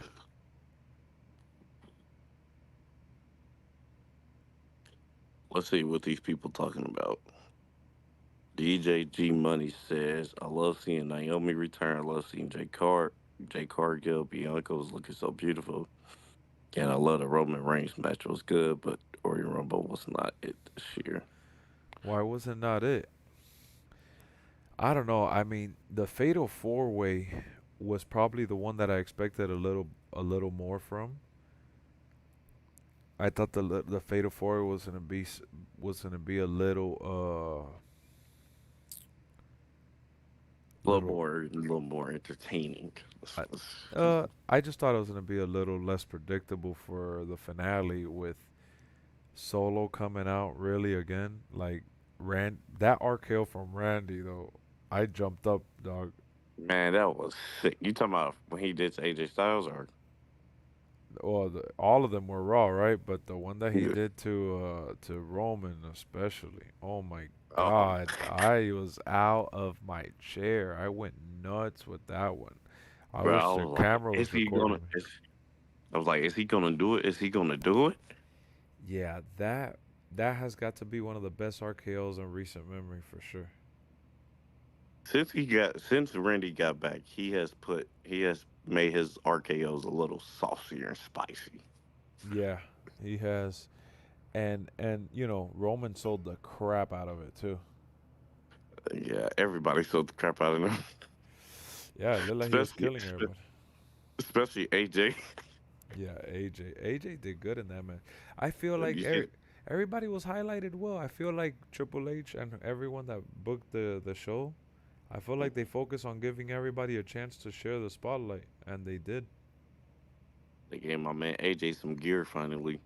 Let's see what these people talking about. DJ G Money says, I love seeing Naomi return. I love seeing Jay Cargill, Bianca was looking so beautiful. And I love the Roman Reigns match was good, but Royal Rumble was not it this year. Why was it not it? I don't know. I mean, the Fatal Four Way was probably the one that I expected a little more from. I thought the Fatal Four was gonna be a little A little more entertaining. I, I just thought it was gonna be a little less predictable for the finale with Solo coming out really again. Like that RKO from Randy though, I jumped up, dog. Man, that was sick. You talking about when he did to AJ Styles or Well, all of them were Raw, right? But the one that he yeah. did to Roman especially, oh my Oh, God, I was out of my chair. I went nuts with that one. I bro, I wish the was like, camera was recording me. I was like, is he gonna do it? Is he gonna do it? Yeah, that has got to be one of the best RKO's in recent memory for sure. Since Randy got back, he has made his RKO's a little saucier and spicy. Yeah, he has, and Roman sold the crap out of it too. Yeah, everybody sold the crap out of him, Yeah, it looked like he was especially killing everybody. especially AJ. Yeah, AJ did good in that match. I feel Have like you seen? everybody was highlighted well. I feel like Triple H and everyone that booked the show, I feel like they focus on giving everybody a chance to share the spotlight, and they did. They gave my man AJ some gear finally.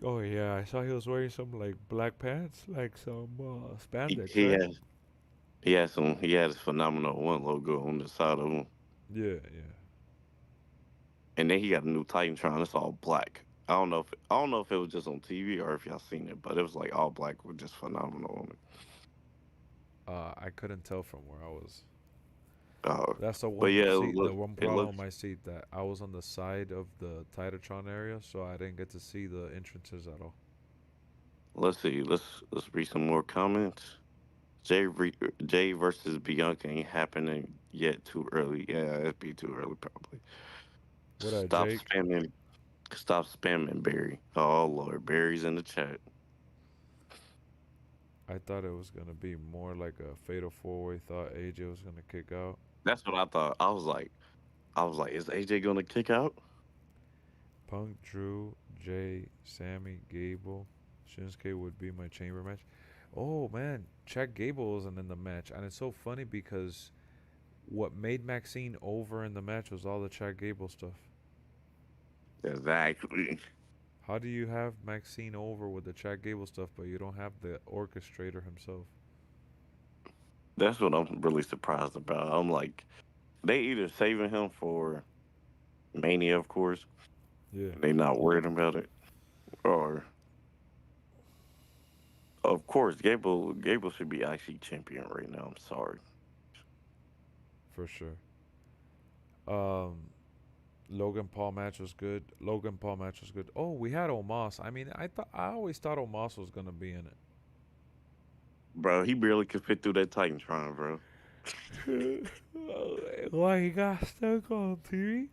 Oh yeah, I saw he was wearing some like black pants, like some spandex, He right? has He had his phenomenal one logo on the side of him, Yeah, yeah, and then he got a new Titantron. It's all black. I don't know if it was just on TV or if y'all seen it, but it was like all black with just phenomenal on it. I couldn't tell from where I was. Uh, That's the but one yeah, seat. The one it problem with looks. my seat that I was on the side of the Titatron area, so I didn't get to see the entrances at all. Let's see. Let's read some more comments. Jay versus Bianca ain't happening yet. Too early. Yeah, it'd be too early probably. What up, Stop Jake? spamming. Stop spamming Barry. Oh Lord, Barry's in the chat. I thought it was gonna be more like a fatal four way. Thought AJ was gonna kick out. That's what I thought. I was like, is AJ gonna kick out? Punk, Drew, Jay, Sammy, Gable, Shinsuke would be my chamber match. Oh man, Chad Gable wasn't in the match, and it's so funny because what made Maxine over in the match was all the Chad Gable stuff. Exactly. How do you have Maxine over with the Chad Gable stuff, but you don't have the orchestrator himself? That's what I'm really surprised about. I'm like, they either saving him for Mania, of course, Yeah, and they not worried about it, or of course, Gable should be IC champion right now. I'm sorry. for sure. Um, Logan Paul match was good. Logan Paul match was good. Oh, we had Omos. I mean, I always thought Omos was gonna be in Bro, he barely could fit through that Titantron, bro. it. Why he got stuck on TV?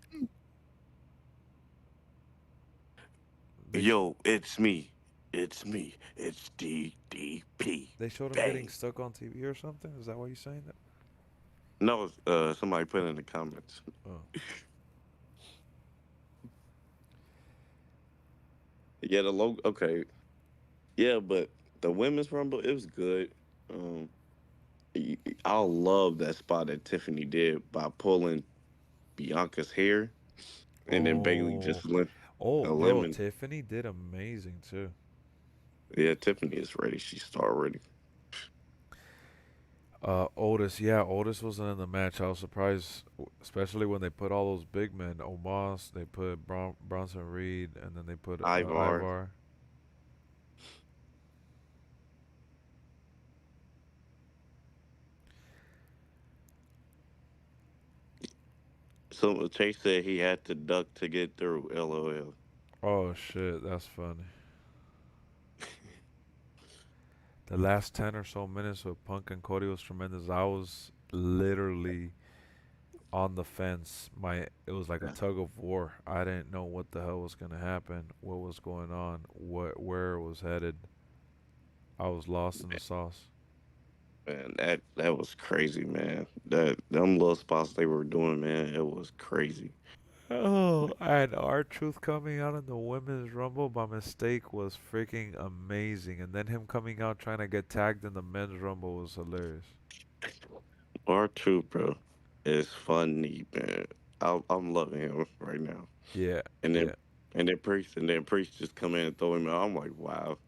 They sh- Yo, it's me. It's me. It's DDP. they showed him getting Bang. stuck on TV or something. Is that why you're saying that? No, somebody put in the comments. Oh, Yeah, the logo. Okay. Yeah, but the women's rumble, it was good. Um, I love that spot that Tiffany did by pulling Bianca's hair and then Bailey oh, just bro! eliminated. Tiffany did amazing too. Yeah, Tiffany is ready. She's star ready. Otis, yeah, Otis wasn't in the match. I was surprised, especially when they put all those big men. Omos, they put Bronson Reed, and then they put Ivar. Ivar. So Chase said he had to duck to get through. LOL. Oh shit, that's funny. The last 10 or so minutes with Punk and Cody was tremendous. I was literally on the fence. It was like a tug of war. I didn't know what the hell was gonna happen, what was going on, where it was headed. I was lost in the sauce. Man, that was crazy, man. That them little spots they were doing, man, it was crazy. Oh, and our truth coming out in the women's rumble by mistake was freaking amazing. And then him coming out trying to get tagged in the men's rumble was hilarious. R2, bro, is funny, man. I'm loving him right now. Yeah, And then yeah. Priest just come in and throw him out. I'm like, wow.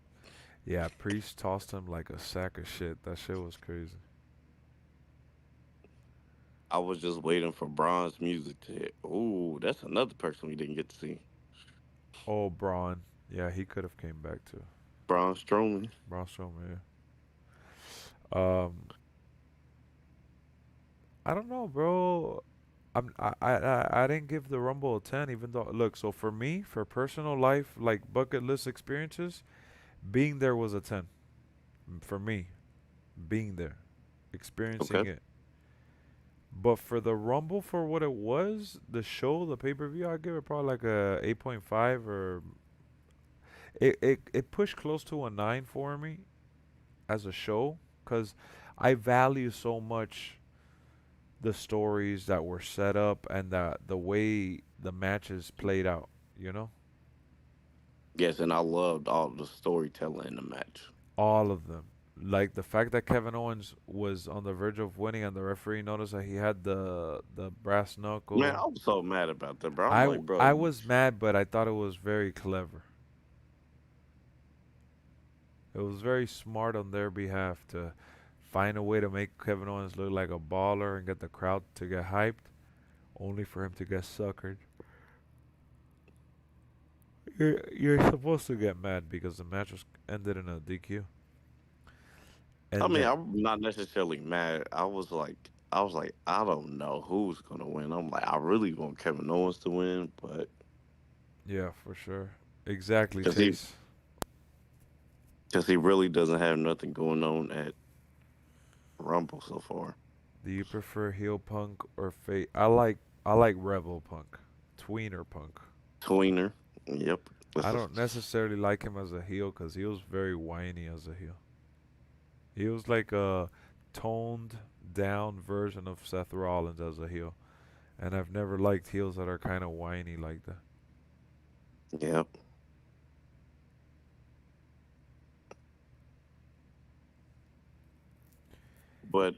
Yeah, Priest tossed him like a sack of shit. That shit was crazy. I was just waiting for Braun's music to hit. Ooh, that's another person we didn't get to see. Oh, Braun. Yeah, he could have came back too. Braun Strowman. Braun Strowman, yeah. I don't know, bro. I didn't give the Rumble a 10, even though, look, so for me, for personal life, like bucket list experiences, being there was a 10. For me, being there, experiencing Okay. it. But for the Rumble, for what it was, the show, the pay per view, I'd give it probably like a 8.5, or it pushed close to a 9 for me as a show, because I value so much the stories that were set up and the way the matches played out, you know? Yes, and I loved all the storytelling in the match. All of them. Like the fact that Kevin Owens was on the verge of winning and the referee noticed that he had the brass Man, knuckle. I was so mad about that, bro. I'm I like, bro, I was mad, but I thought it was very clever. It was very smart on their behalf to find a way to make Kevin Owens look like a baller and get the crowd to get hyped, only for him to get suckered. You're supposed to get mad because the match was ended in a DQ. I And mean, then, I'm not necessarily mad. I was like, I don't know who's gonna win. I'm like, I really want Kevin Owens to win, but yeah, for sure. Exactly, because he Chase. because he really doesn't have nothing going on at Rumble so far. Do you prefer heel punk or fate? I like rebel punk, tweener punk. Tweener, yep. I This is don't necessarily like him as a heel because he was very whiny as a heel. He was like a toned down version of Seth Rollins as a heel, and I've never liked heels that are kind of whiny like that. yep. But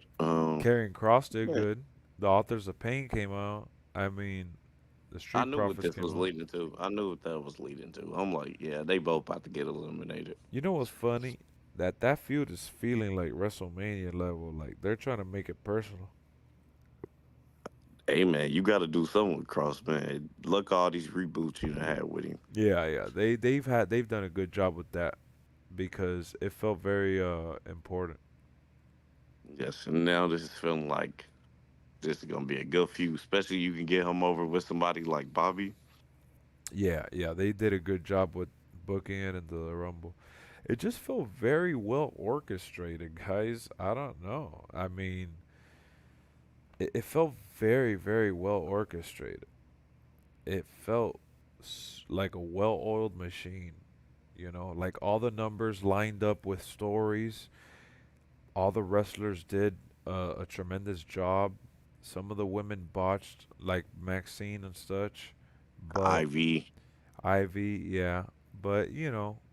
Karrion Cross did yeah, good. The Authors of Pain came out. I mean, the I Street knew what Profits this came was out. leading to. I knew what that was leading to. I'm like, yeah, they both about to get eliminated. You know what's funny? That feud is feeling like WrestleMania level. Like they're trying to make it personal. Hey man, you got to do something with Cross, man. Look, all these reboots you done had with him. Yeah, yeah. They've done a good job with that because it felt very important. Yes, and now this is feeling like this is gonna be a good feud, especially you can get him over with somebody like Bobby. Yeah, yeah. They did a good job with booking it into the Rumble. It just felt very well orchestrated, guys. I don't know. I mean, it felt very, very well orchestrated. It felt like a well-oiled machine. Like all the numbers lined up with stories. All the wrestlers did a tremendous job. Some of the women botched, like Maxine and such, but Ivy, Ivy, yeah. But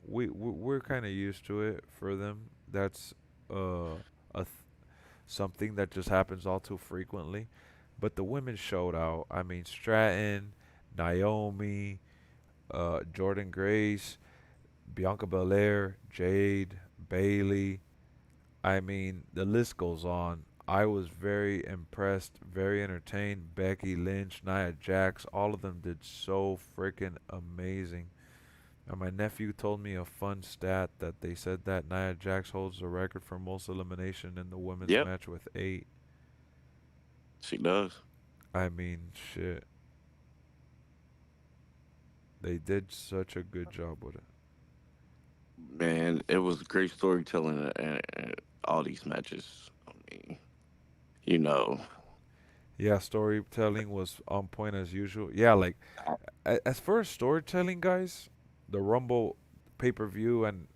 we're kind of used to it for them. That's a something that just happens all too frequently. But the women showed out. I mean, Stratton, Naomi, Jordan Grace, Bianca Belair, Jade, Bailey. I mean, the list goes on. I was very impressed, very entertained. Becky Lynch, Nia Jax, all of them did so freaking amazing. And my nephew told me a fun stat that they said that Nia Jax holds the record for most elimination in the women's yep, match with 8. she does. I mean, shit. They did such a good job with it. Man, it was great storytelling and all these matches. I mean, you know, Yeah, storytelling was on point as usual. Yeah, like as far as storytelling, guys, the Rumble pay-per-view and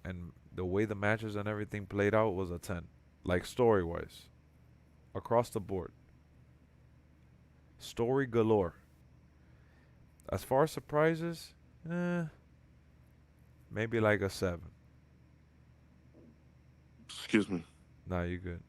the way the matches and everything played out was a 10. Like story-wise, across the board. Story galore. As far as surprises, maybe like a 7. excuse me. Nah, you good.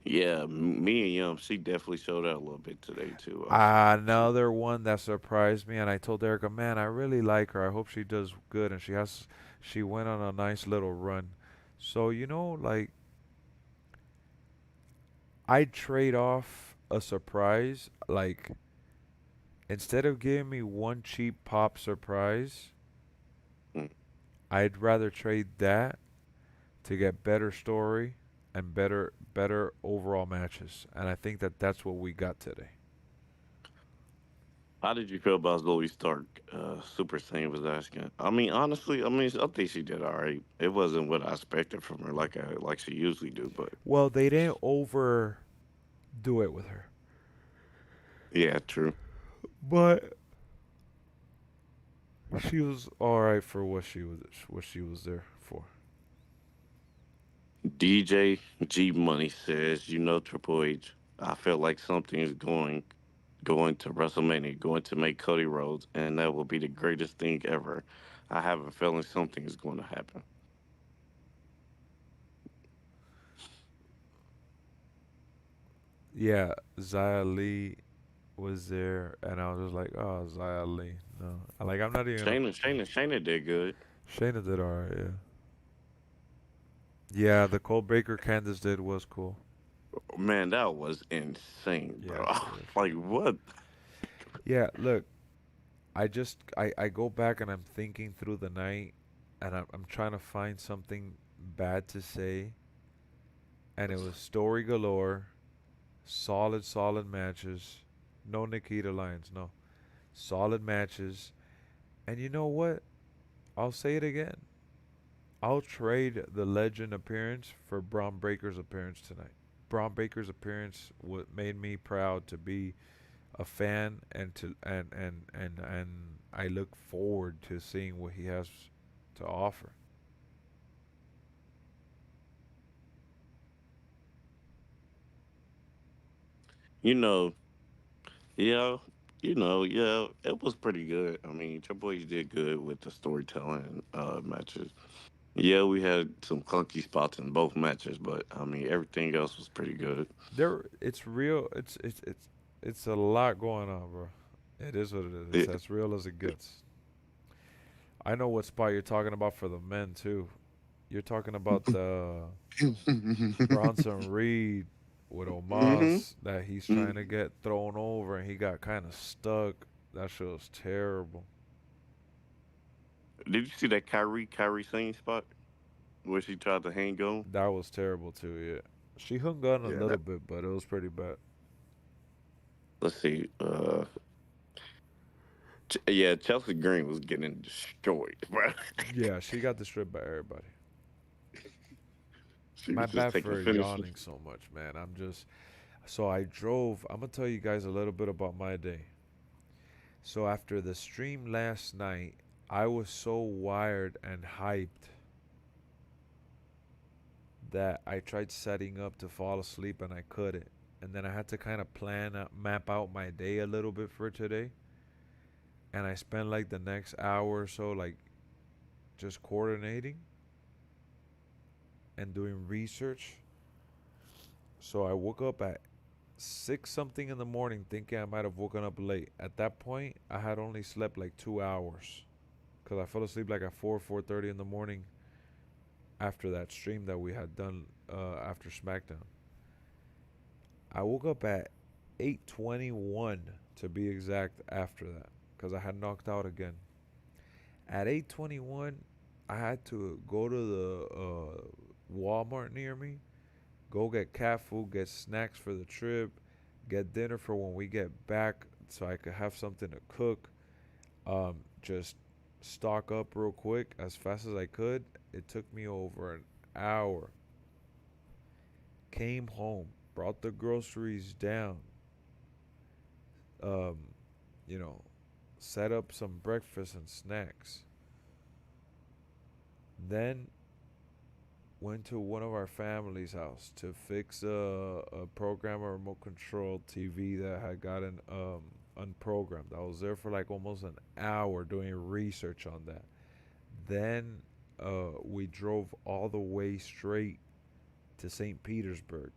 Yeah, me and Yum, she definitely showed out a little bit today too. Another one that surprised me, and I told Erica, man, I really like her. I hope she does good, and she went on a nice little run. So like I'd trade off a surprise, like instead of giving me one cheap pop surprise, Mm. I'd rather trade that to get better story and better overall matches, and I think that that's what we got today. How did you feel about Zoe Stark? Super Saiyan was asking. I mean, honestly, I mean, I think she did all right. It wasn't what I expected from her, like she usually do. But Well, they didn't overdo it with her, yeah, true. but she was all right for what she was there for. DJ G Money says, Triple H. I feel like something is going to WrestleMania, going to make Cody Rhodes, and that will be the greatest thing ever. I have a feeling something is going to happen. Yeah, Zia Lee. was there, and I was just like, oh, Zia Ali. No, like I'm not even gonna. Shayna did good. Shayna did alright. Yeah. Yeah, the Cold Breaker Candace did was cool. Man, that was insane, bro. Yeah, for real, for Like real. what? Yeah, look, I go back and I'm thinking through the night, and I'm trying to find something bad to say, and it was story galore, solid matches, no Nikita Lyons, no, solid matches, and you know what? I'll say it again. I'll trade the legend appearance for Braun Breaker's appearance tonight. Braun Breaker's appearance what made me proud to be a fan and to and I look forward to seeing what he has to offer. You know, yeah, yeah, it was pretty good. I mean, Triple H did good with the storytelling matches. Yeah, we had some clunky spots in both matches, but I mean, everything else was pretty good. There, it's real. It's a lot going on, bro. It is what it is. It's Yeah. as real as it gets. I know what spot you're talking about for the men too. You're talking about the Bronson Reed with hmm Omos that he's trying to get thrown over and he got kind of stuck. That shit was terrible. Did you see that Kyrie Sane spot where she tried to hang on? That was terrible too. Yeah, she hung on a Yeah, little that. bit, but it was pretty bad. Let's see. Yeah, Chelsea Green was getting destroyed, bro. Yeah, she got destroyed by everybody. She My was just bad taking for finishes. yawning so much, man. I'm just so I drove. I'm gonna tell you guys a little bit about my day. So after the stream last night, I was so wired and hyped that I tried setting up to fall asleep and I couldn't. And then I had to kind of map out my day a little bit for today. And I spent like the next hour or so, like just coordinating and doing research. So I woke up at 6 something in the morning thinking I might have woken up late. At that point, I had only slept like 2 hours because I fell asleep like at 4:30 in the morning after that stream that we had done after SmackDown. I woke up at 8:21 to be exact after that because I had knocked out again. At 8:21, I had to go to the Walmart near me, go get cat food, get snacks for the trip, get dinner for when we get back, so I could have something to cook. Just stock up real quick as fast as I could. It took me over an hour. Came home, brought the groceries down, um, you know, set up some breakfast and snacks. Then went to one of our family's house to fix a program, a remote control TV that had gotten unprogrammed. I was there for like almost an hour doing research on that. Then we drove all the way straight to St. Petersburg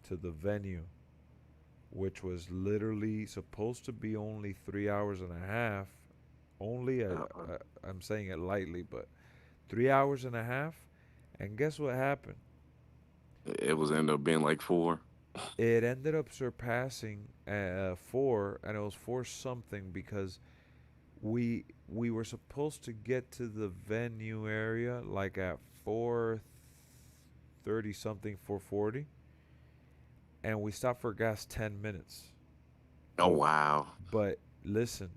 to the venue, which was literally supposed to be only 3 hours and a half. Only, Uh, I'm saying it lightly, but 3 hours and a half. And guess what happened? it was ended up being like four. It ended up surpassing four, and it was four something because we were supposed to get to the venue area like at 4:30 something, 4:40, and we stopped for gas 10 minutes. Oh But wow. but listen,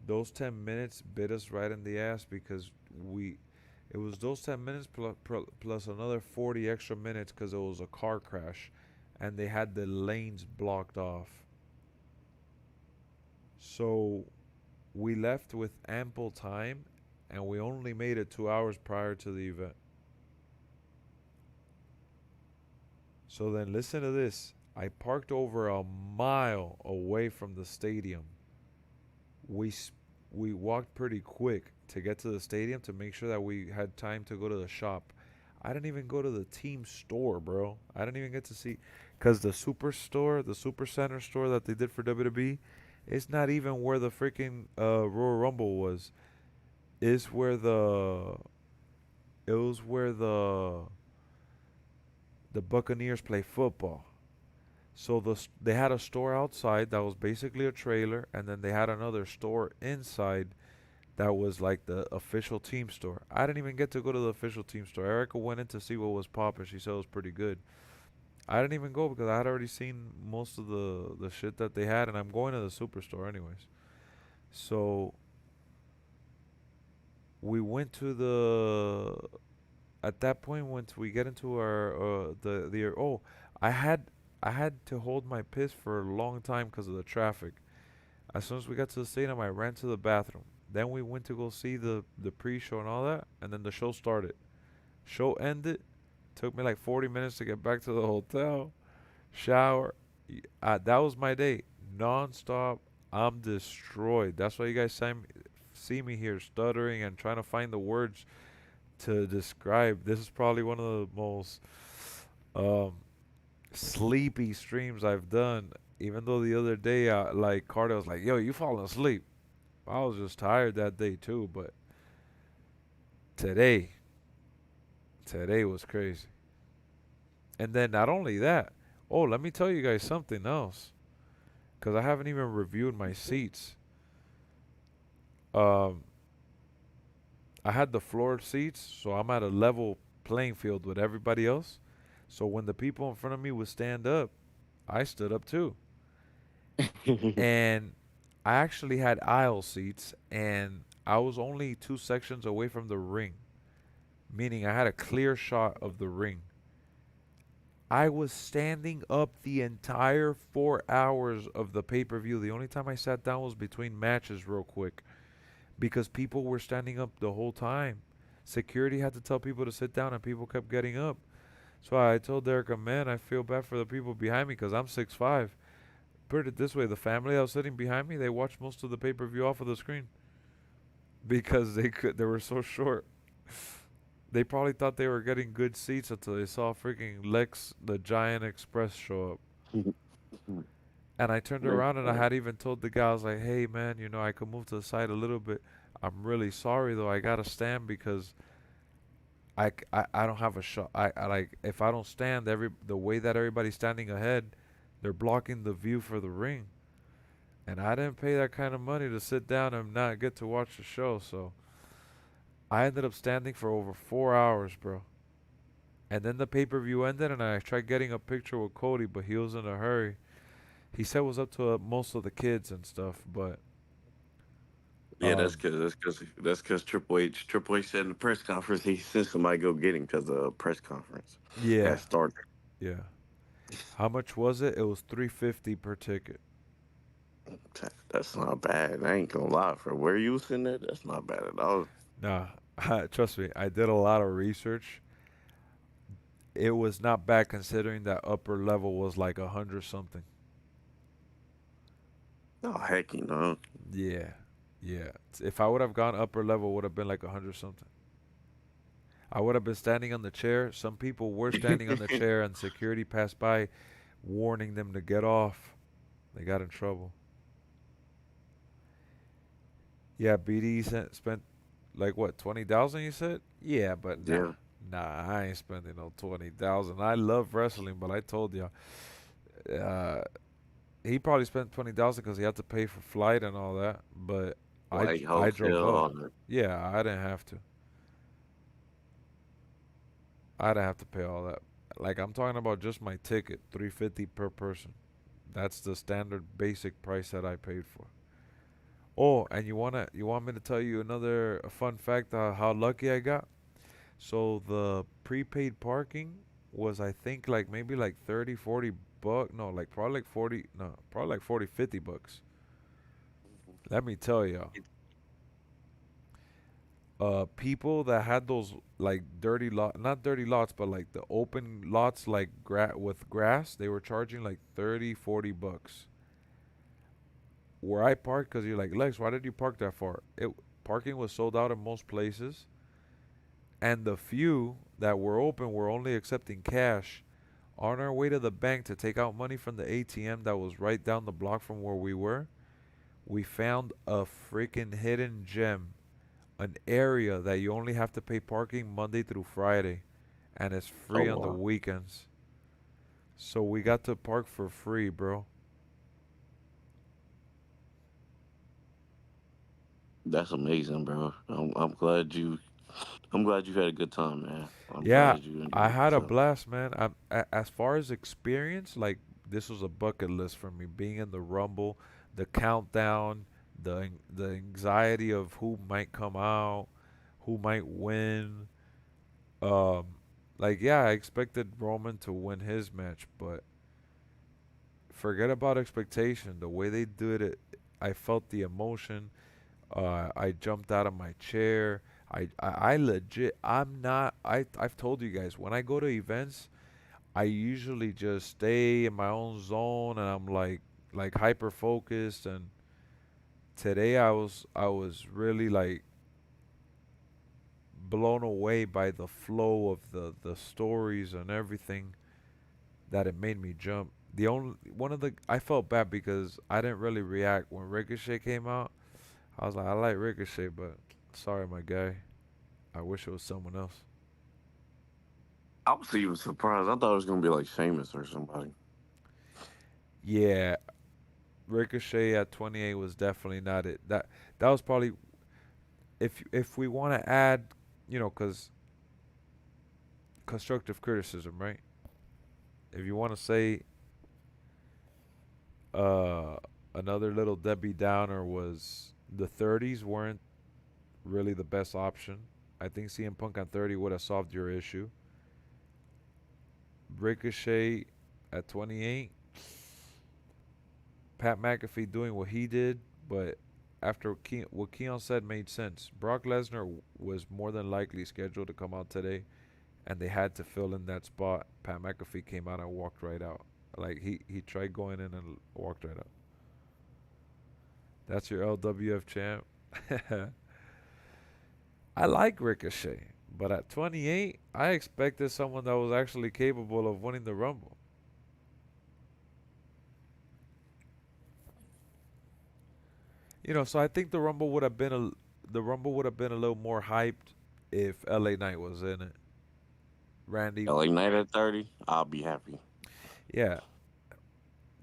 those 10 minutes bit us right in the ass because we it was those 10 minutes plus another 40 extra minutes because it was a car crash, and they had the lanes blocked off. So we left with ample time, and we only made it 2 hours prior to the event. So then listen to this. I parked over a mile away from the stadium. We we walked pretty quick to get to the stadium to make sure that we had time to go to the shop. I didn't even go to the team store, bro. I didn't even get to see, cause the super store, the super center store that they did for WWE, it's not even where the freaking Royal Rumble was. It's where the it was where the Buccaneers play football. So they had a store outside that was basically a trailer, and then they had another store inside that was like the official team store. I didn't even get to go to the official team store. Erica went in to see what was popping. She said it was pretty good. I didn't even go because I had already seen most of the shit that they had, and I'm going to the superstore anyways. So we went to the at that point once we get into our the oh I had I had to hold my piss for a long time because of the traffic. As soon as we got to the stadium, I ran to the bathroom. Then we went to go see the pre-show and all that, and then the show started. Show ended. Took me like 40 minutes to get back to the hotel. Shower. That was my day. Non-stop. I'm destroyed. That's why you guys see me here stuttering and trying to find the words to describe. This is probably one of the most um, sleepy streams I've done. Even though the other day, like Carter was like, "Yo, you falling asleep." I was just tired that day too. But today, today was crazy. And then not only that, oh, let me tell you guys something else, because I haven't even reviewed my seats. Um, I had the floor seats, so I'm at a level playing field with everybody else. So when the people in front of me would stand up, I stood up too. And I actually had aisle seats, and I was only two sections away from the ring, meaning I had a clear shot of the ring. I was standing up the entire 4 hours of the pay per view. The only time I sat down was between matches, real quick, because people were standing up the whole time. Security had to tell people to sit down, and people kept getting up. So I told Erica, man, I feel bad for the people behind me because I'm 6'5". Put it this way: the family that was sitting behind me, they watched most of the pay per view off of the screen because they were so short. They probably thought they were getting good seats until they saw freaking Lexx the Giant Express show up. And I turned That's around and I funny. had even told the guy, I was like, "Hey man, I could move to the side a little bit. I'm really sorry though. I gotta stand because I don't have a shot. I like if I don't stand the way that everybody's standing ahead, they're blocking the view for the ring. And I didn't pay that kind of money to sit down and not get to watch the show. So I ended up standing for over 4 hours, bro. And then the pay per view ended, and I tried getting a picture with Cody, but he was in a hurry. He said it was up to most of the kids and stuff, but Yeah, um, that's cause Triple H said in the press conference he sent somebody go get him because the press conference yeah, had started. yeah. How much was it? It was 350 per ticket. That's not bad. I ain't gonna lie. For where you was sitting at, that's not bad at all. Nah, trust me, I did a lot of research. It was not bad considering that upper level was like 100 something. Oh heck, you know. Yeah, yeah. If I would have gone upper level, would have been like 100 something. I would have been standing on the chair. Some people were standing on the chair, and security passed by, warning them to get off. They got in trouble. Yeah, BD spent like what 20,000? You said? Yeah, but Yeah. I ain't spending no 20,000. I love wrestling, but I told you, uh, he probably spent 20,000 because he had to pay for flight and all that. But Like I drove hotel, up. all that. Yeah, I didn't have to. I didn't have to pay all that. Like I'm talking about just my ticket, 350 per person. That's the standard basic price that I paid for. Oh, and you want me to tell you another fun fact how lucky I got? So the prepaid parking was I think like maybe like 30 40 bucks. No, like probably like 40 no, probably like 40 50 bucks. Let me tell y'all. People that had those like not dirty lots, but like the open lots like with grass, they were charging like 30 40 bucks. Where I parked, cuz you're like, "Lex, why did you park that far?" It Parking was sold out in most places, and the few that we're open, we're only accepting cash. On our way to the bank to take out money from the ATM that was right down the block from where we were, we found a freaking hidden gem, an area that you only have to pay parking Monday through Friday, and it's Oh free on the wow, weekends. So we got to park for free, bro. that's amazing, bro. I'm glad you had a good time, man. I'm Yeah, glad you I enjoyed had a yourself. blast, man. As far as experience, like this was a bucket list for me. Being in the Rumble, the countdown, the anxiety of who might come out, who might win. Um, like yeah, I expected Roman to win his match, but forget about expectation. The way they did it, I felt the emotion. I jumped out of my chair. I legit. I'm not. I've told you guys when I go to events, I usually just stay in my own zone and I'm like hyper focused. And today I was really like blown away by the flow of the stories and everything that it made me jump. The only one of the I felt bad because I didn't really react when Ricochet came out. I was like, I like Ricochet, but sorry, my guy. I wish it was someone else. I was even surprised. I thought it was gonna be like Sheamus or somebody. Yeah, Ricochet at 28 was definitely not it. That was probably if we want to add, cuz constructive criticism, right? If you want to say uh another little Debbie Downer was the 30s weren't really the best option. I think CM Punk on 30 would have solved your issue. Ricochet at 28, Pat McAfee doing what he did, but after what Keon said made sense. Brock Lesnar was more than likely scheduled to come out today, and they had to fill in that spot. Pat McAfee came out and walked right out. Like he tried going in and walked right out. That's your LWF champ. I like Ricochet, but at 28, I expected someone that was actually capable of winning the Rumble. So I think the Rumble would have been a little more hyped if LA Knight was in it. Randy, LA Knight at 30, I'll be happy. yeah,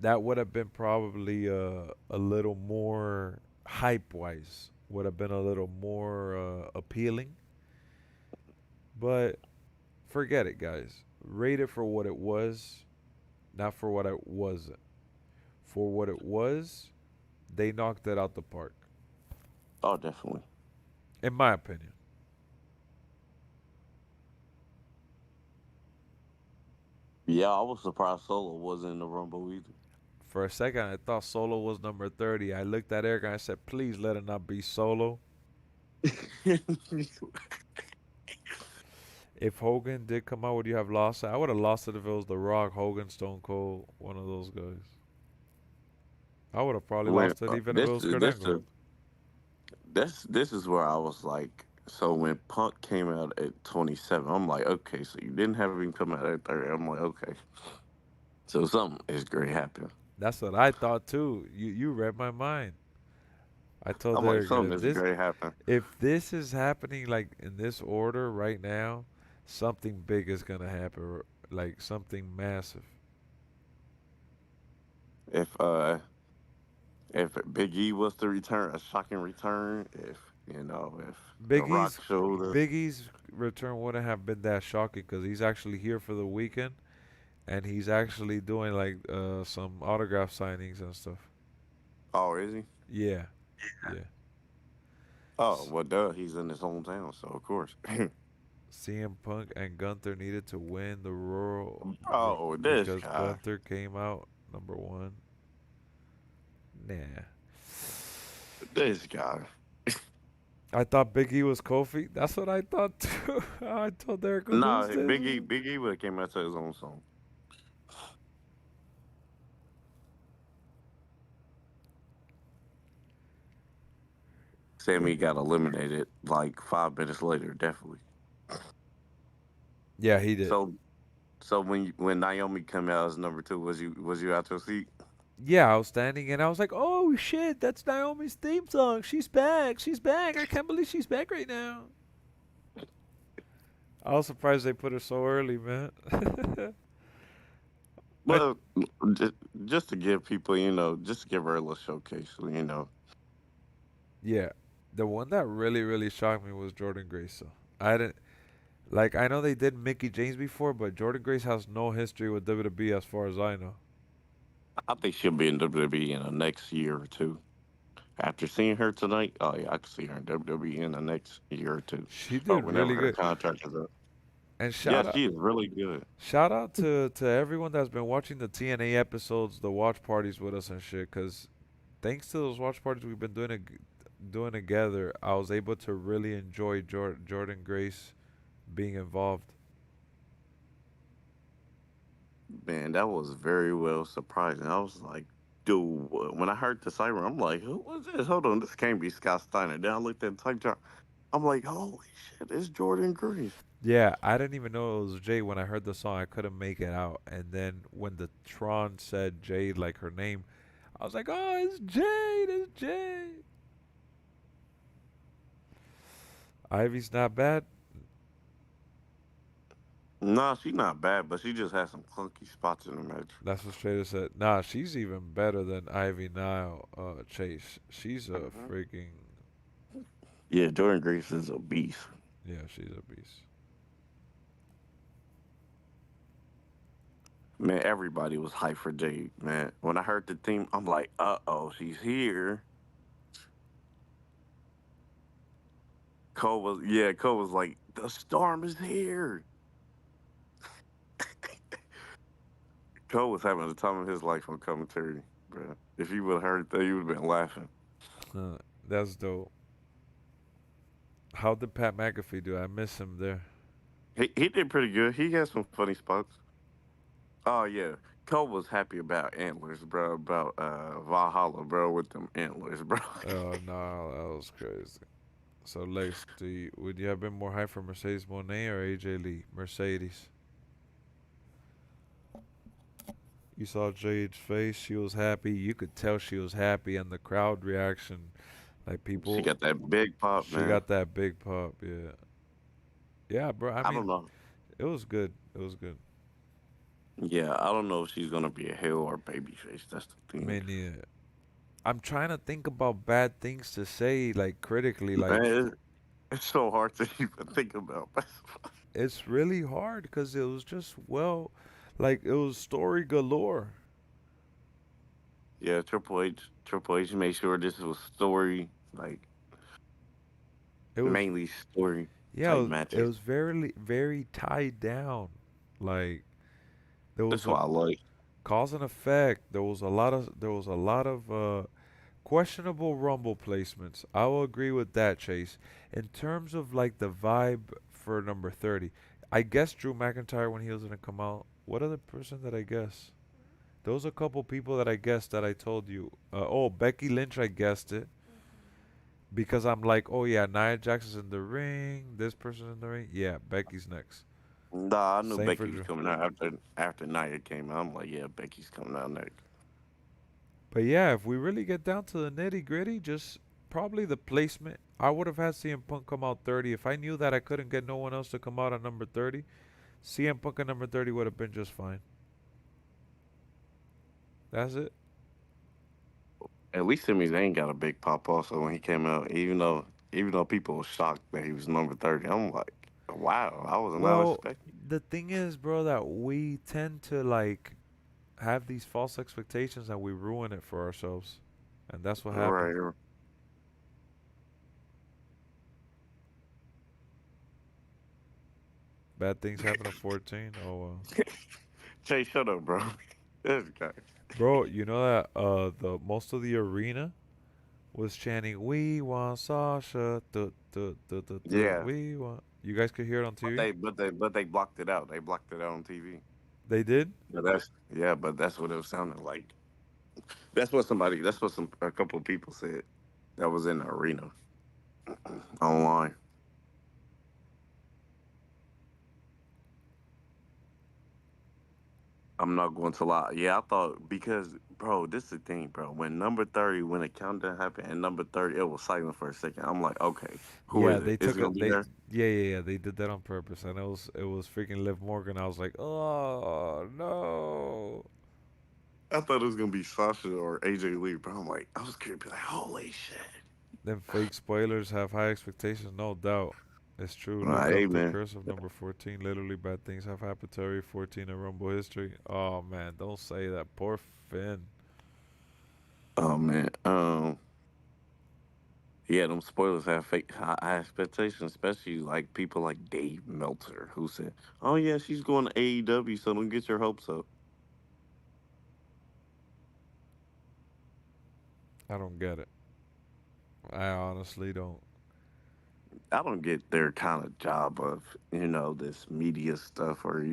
that would have been probably a little more hype wise. Would have been a little more appealing. But forget it, guys. Rate it for what it was, not for what it wasn't. For what it was, they knocked it out the park, Oh, definitely. in my opinion. Yeah, I was surprised Solo wasn't in the Rumble either. For a second, I thought Solo was number 30. I looked at Eric and I said, please let it not be Solo. If Hogan did come out, would you have lost it? I would have lost it if it was The Rock, Hogan, Stone Cold, one of those guys. I would have probably when lost it even if it this was Kurt this Angle. the this is where I was like, so when Punk came out at 27, I'm like, okay, so you didn't have him come out at 30. I'm like, okay, so something is great happening. That's what I thought too. You read my mind. I told I'm like, Eric something is great happening. if this is happening like in this order right now, something big is gonna happen, like something massive. If uh if Big E was to return, a shocking return, if The Big Rock E's showed us, Big E's return wouldn't have been that shocking because he's actually here for the weekend and he's actually doing like some autograph signings and stuff. oh, is he? Yeah, yeah. Oh, S- well, duh, he's in his hometown, so of course. CM Punk and Gunther needed to win the Bro, this because guy. Gunther came out number one. Nah. This guy. I thought Big E was Kofi. That's what I thought too. I told Eric, who's Nah, this? Big E would have came out to his own song. Sammy got eliminated like 5 minutes later, definitely. Yeah, he did. So so when Naomi come out as number two, was you out your seat? Yeah, I was standing and I was like, "Oh shit, that's Naomi's theme song. She's back. She's back. I can't believe she's back right now." I was surprised they put her so early, man. I Well, just, just to give people, just to give her a little showcase. Yeah, the one that really shocked me was Jordan Grace. So I didn't like. I know they did Mickey James before, but Jordan Grace has no history with WWE as far as I know. I think she'll be in WWE in the next year or two. After seeing her tonight, oh yeah, I can see her in WWE in the next year or two, She or did whenever really her good. contract is up. And Yeah, she is really good. shout out to everyone that's been watching the TNA episodes, the watch parties with us and shit. Cause thanks to those watch parties we've been doing together, I was able to really enjoy Jordan Grace being involved. Man, that was very well surprising. I was like, dude, when I heard the siren, I'm like, who was this? Hold on, this can't be Scott Steiner. Then I looked at the type jar. I'm like, holy shit, it's Jordan Grace. Yeah, I didn't even know it was Jay when I heard the song. I couldn't make it out, and then when the Tron said Jade like her name, I was like, "Oh, it's Jade! It's Jade!" Ivy's not bad. Nah, she's not bad, but she just has some clunky spots in the match. That's what Trader said. Nah, she's even better than Ivy now. Chase. She's a Hmm. freaking Yeah, Jordan Grace is a beast. yeah. She's a beast. Man, everybody was hyped for Jade, man. When I heard the theme, I'm like, she's here. Cole was like, the storm is here. Cole was having the time of his life on commentary, bro. If you would have heard that, you would have been laughing. That's dope. How did Pat McAfee do? I miss him there. He did pretty good. He had some funny spots. Oh yeah. Cole was happy about antlers, bro. About Valhalla, bro, with them antlers, bro. Oh no, that was crazy. So Lex, would you have been more hyped for Mercedes Monet or AJ Lee? Mercedes. You saw Jade's face. She was happy. You could tell she was happy, and the crowd reaction, like She people, got that big pop, she man. got that big pop. Yeah, yeah, bro. I I don't mean, know. it was good. It was good. Yeah, I don't know if she's gonna be a heel or babyface. That's the thing. Man, yeah. I'm trying to think about bad things to say, like critically. Like Man, it's so hard to even think about. it's really hard because it was just like it was story galore. Yeah, Triple H made sure this was story, like It was mainly story yeah, type it matches. was very tied down. Like there was That's a what I like. cause and effect. There was a lot of questionable rumble placements. I will agree with that, Chase. In terms of like the vibe for number 30, I guess Drew McIntyre when he was gonna come out. What other person did I guess? There was a couple people that I guessed that I told you. Oh, Becky Lynch, I guessed it because I'm like, oh yeah, Nia Jax is in the ring. This person's in the ring. Yeah, Becky's next. Nah, I knew Same for Becky was Drew. coming out after Nia came out. I'm like, yeah, Becky's coming out next. But yeah, if we really get down to the nitty gritty, just probably the placement. I would have had CM Punk come out 30 if I knew that I couldn't get no one else to come out at number 30. CM Punk at number 30 would have been just fine. That's it. At least Sami Zayn got a big pop also when he came out. Even though people were shocked that he was number 30, I'm like, wow, I was not Well, expecting. the thing is, bro, that we tend to like have these false expectations and we ruin it for ourselves. And that's what happened. Right. Bad things happen at 14. Oh well. Jay, shut up, bro. This guy. Bro, you know that the most of the arena was chanting "We want Sasha." Yeah, We want. You guys could hear it on but TV. they blocked it out. They blocked it out on TV. They did. But that's what it was sounding like. That's what a couple of people said that was in the arena online. I'm not going to lie. Yeah, I thought because bro, this is the thing, bro. When number 30, when the countdown happened, and number 30, it was silent for a second. I'm like, okay, who Yeah, is it? they Is it took a gonna be they her? yeah, they did that on purpose, and it was freaking Liv Morgan. I was like, oh no. I thought it was gonna be Sasha or AJ Lee, but I'm like, I was scared to be like, holy shit. Them fake spoilers have high expectations, no doubt. It's true. Look Hey up the man. curse of number 14. Literally, bad things have happened to every 14 in Rumble history. Oh man, don't say that. Poor Finn. Oh man. Yeah, them spoilers have fake high expectations, especially like people like Dave Meltzer, who said, "Oh yeah, she's going to AEW, so don't get your hopes up." I don't get it. I honestly don't. I don't get their kind of job of this media stuff, or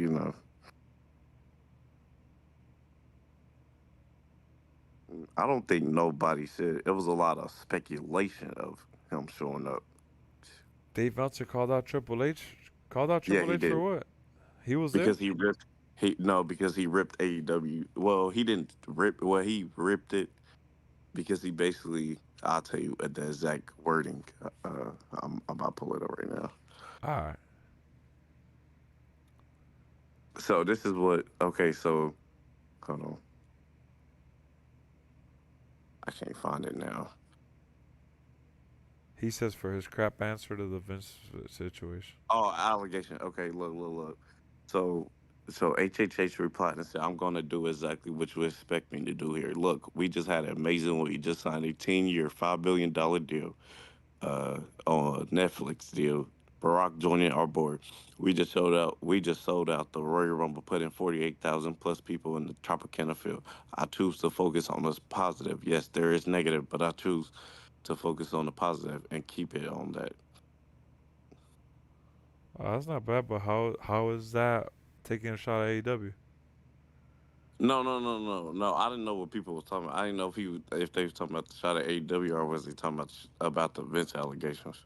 I don't think nobody said it was a lot of speculation of him showing up. Dave Meltzer called out Triple H. Called out Yeah, Triple he H for did what? He was there? because he ripped AEW. Well, he didn't rip. Well, he ripped it because he basically. I'll tell you the exact wording. I'm about to pull it up right now. Alright. So this is what. Okay, so hold on. I can't find it now. He says for his crap answer to the Vince situation. Oh, allegation. Okay, look. So, so HHH replied and said, "I'm going to do exactly what you expect me to do here. Look, we just had an amazing. We just signed a 10-year, $5 billion deal, on Netflix deal. Barack joining our board. We just sold out. We just sold out the Royal Rumble, putting 48,000 plus people in the Tropicana field. I choose to focus on this positive. Yes, there is negative, but I choose to focus on the positive and keep it on that." Oh, that's not bad, but how is that taking a shot at AEW? No. I didn't know what people was talking about. I didn't know if they was talking about the shot at AEW or was they talking about the Vince allegations.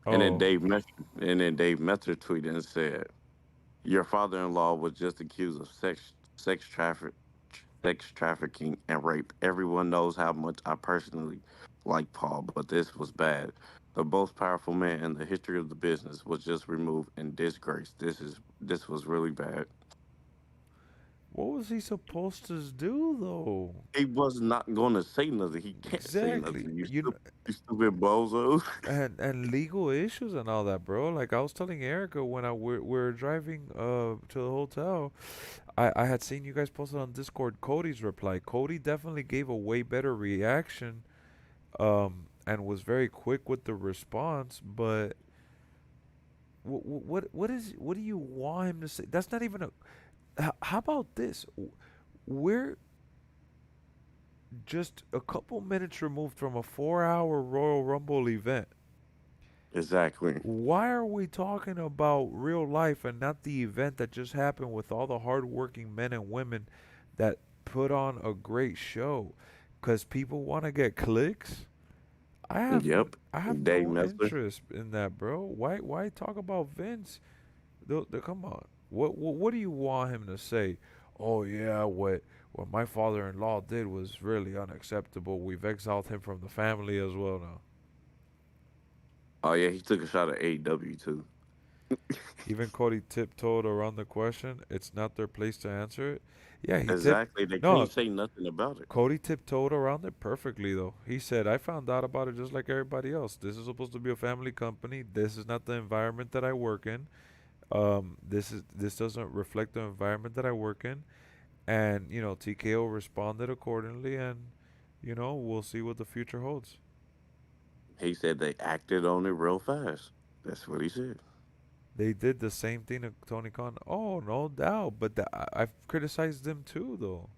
And then Oh, Dave Metzer tweeted and said, "Your father-in-law was just accused of sex trafficking and rape. Everyone knows how much I personally like Paul, but this was bad. The most powerful man in the history of the business was just removed and disgraced. This was really bad." what was he supposed to do though? He was not going to say nothing. He can't say Exactly. nothing. You stupid bozo. And legal issues and all that, bro. Like I was telling Erica when we're driving to the hotel, I had seen you guys posted on Discord Cody's reply. Cody definitely gave a way better reaction, and was very quick with the response. But what do you want him to say? That's not even a. How about this? We're just a couple minutes removed from a 4-hour Royal Rumble event. Exactly. Why are we talking about real life and not the event that just happened with all the hardworking men and women that put on a great show? Because people want to get clicks. Yep. I have Dave no Meltzer. interest in that, bro. Why talk about Vince? Come on. What do you want him to say? Oh yeah, what my father-in-law did was really unacceptable. We've exiled him from the family as well now. Oh yeah, he took a shot at AEW too. Even Cody tiptoed around the question. It's not their place to answer it. Yeah, he tipped. Exactly. They can't No, say nothing about it. Cody tiptoed around it perfectly, though. He said, I found out about it just like everybody else. This is supposed to be a family company. This is not the environment that I work in. This doesn't reflect the environment that I work in. And, TKO responded accordingly, and, we'll see what the future holds. He said they acted on it real fast. That's what he said. They did the same thing to Tony Khan. Oh, no doubt. But I've criticized them too, though.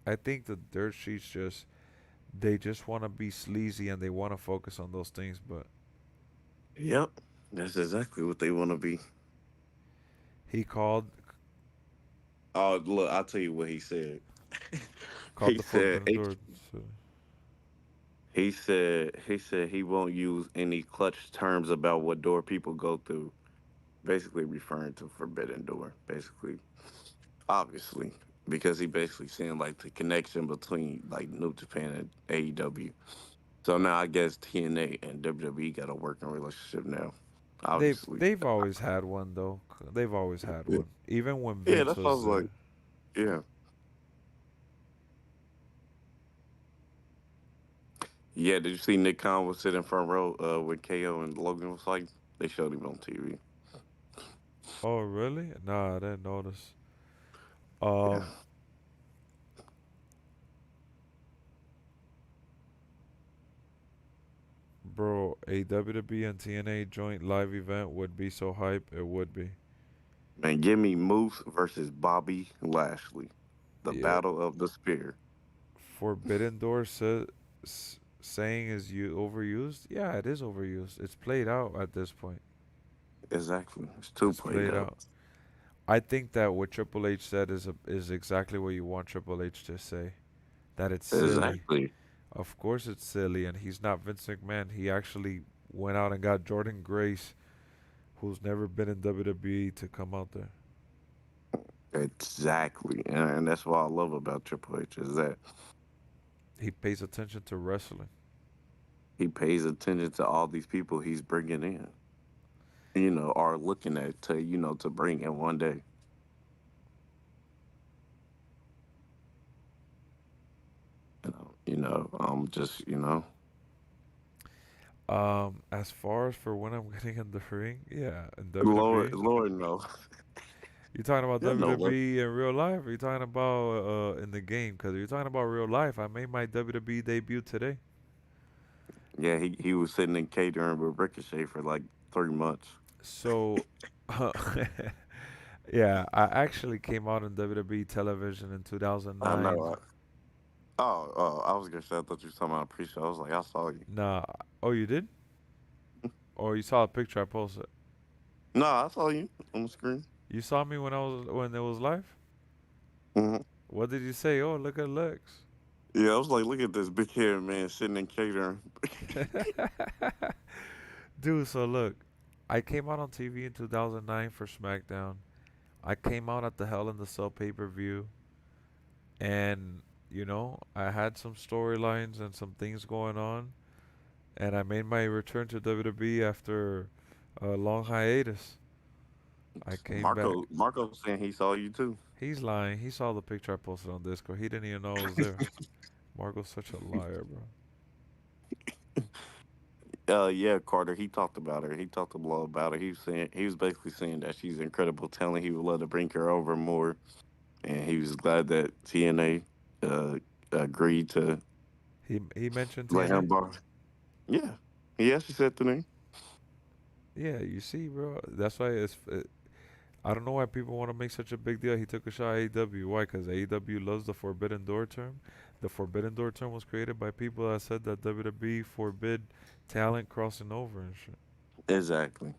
I think the dirt sheets they just want to be sleazy and they want to focus on those things. But Yep. That's exactly what they want to be. he called. Oh, look, I'll tell you what he said. Called he the said Forbidden H Door. So, he said he won't use any clutch terms about what door people go through, basically referring to Forbidden Door, basically. Obviously. Because he basically saying like the connection between like New Japan and AEW. So now I guess TNA and WWE got a working relationship now. Obviously. they've always had one though. They've always had Yeah, one. Even when yeah, Vince that's what I was was like. there. Yeah. Yeah, did you see Nick Khan was sitting front row when KO and Logan was fighting? They showed him on TV. Oh really? Nah, I didn't notice. Yeah. Um, bro, a WWE and TNA joint live event would be so hype. It would be. Man, give me Moose versus Bobby Lashley. The Yeah. Battle of the Spear. Forbidden Door saying is you overused? Yeah, it is overused. It's played out at this point. Exactly. It's too It's played played out. out. I think that what Triple H said is exactly what you want Triple H to say. That it's silly. Exactly. Of course it's silly, and he's not Vince McMahon. He actually went out and got Jordan Grace, who's never been in WWE, to come out there. Exactly. And that's what I love about Triple H is that He pays attention to wrestling. he pays attention to all these people he's bringing in, are looking at to bring in one day. Just, As far as for when I'm getting in the ring, yeah, in Lord, WWE. Lord, no. You talking about Yeah, no, look. WWE in real life? Or you talking about in the game? Because you're talking about real life. I made my WWE debut today. Yeah, he was sitting in catering with Ricochet for like 3 months. So, yeah, I actually came out on WWE television in I know. 2009. I was gonna say I thought you were talking about pre-show. I was like, I saw you. Nah, oh, you did? Or you saw a picture I posted? No, I saw you on the screen. You saw me when it was live? Hmm. What did you say? Oh, look at Lex. Yeah, I was like, look at this big haired man sitting in catering. Dude, so look, I came out on TV in 2009 for SmackDown. I came out at the Hell in the Cell pay-per-view, and I had some storylines and some things going on, and I made my return to WWE after a long hiatus. I came back. Marco saying he saw you too. He's lying. He saw the picture I posted on Discord. He didn't even know I was there. Marco's such a liar, bro. Yeah, Carter. He talked about her. He talked to Blow about her. He was basically saying that she's incredible talent. He would love to bring her over more, and he was glad that TNA uh, agreed to He mentioned let him TNA. borrow. Yeah, he actually said the name. Yeah, you see, bro. That's why I don't know why people want to make such a big deal. He took a shot at AEW. Why? Because AEW loves the Forbidden Door term. The Forbidden Door term was created by people that said that WWE forbid talent crossing over and shit. Exactly.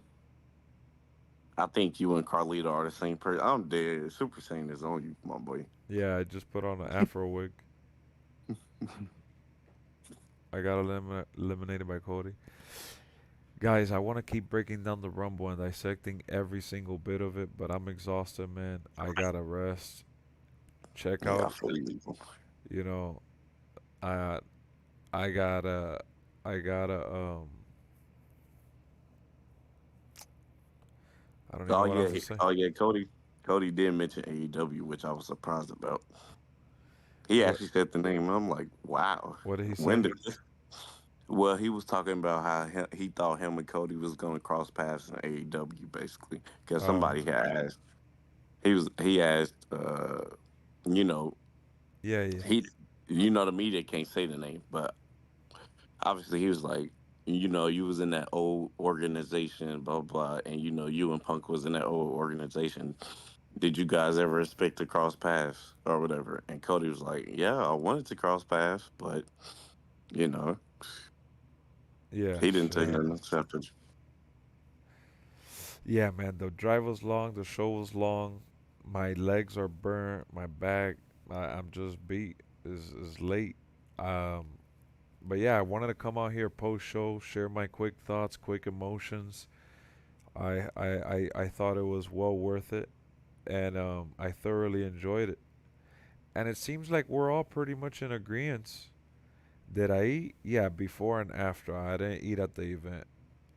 I think you and Carlito are the same person. I'm dead. Super Saiyan is on you, my boy. Yeah, I just put on an Afro wig. I got eliminated by Cody. Guys, I want to keep breaking down the Rumble and dissecting every single bit of it, but I'm exhausted, man. I gotta rest. Check Yeah, I out, feel you. you know, I I gotta I gotta I don't even know Oh what else yeah, to say. oh yeah. Cody did mention AEW, which I was surprised about. He What actually said the name. I'm like, wow. what did he When say? did this? Well, he was talking about how he thought him and Cody was going to cross paths in AEW, basically, because Uh somebody had asked. He asked, you know, yeah, yeah. he, the media can't say the name, but obviously he was like, you was in that old organization, blah blah, and you and Punk was in that old organization. Did you guys ever expect to cross paths or whatever? And Cody was like, yeah, I wanted to cross paths, but you know, Yeah, he didn't take shit. nothing accepted. Yeah, man, the drive was long, the show was long. My legs are burnt, my back, I'm just beat. Is late. Um, but yeah, I wanted to come out here post show, share my quick thoughts, quick emotions. I thought it was well worth it, and I thoroughly enjoyed it. And it seems like we're all pretty much in agreement. Did I eat? Yeah, before and after. I didn't eat at the event.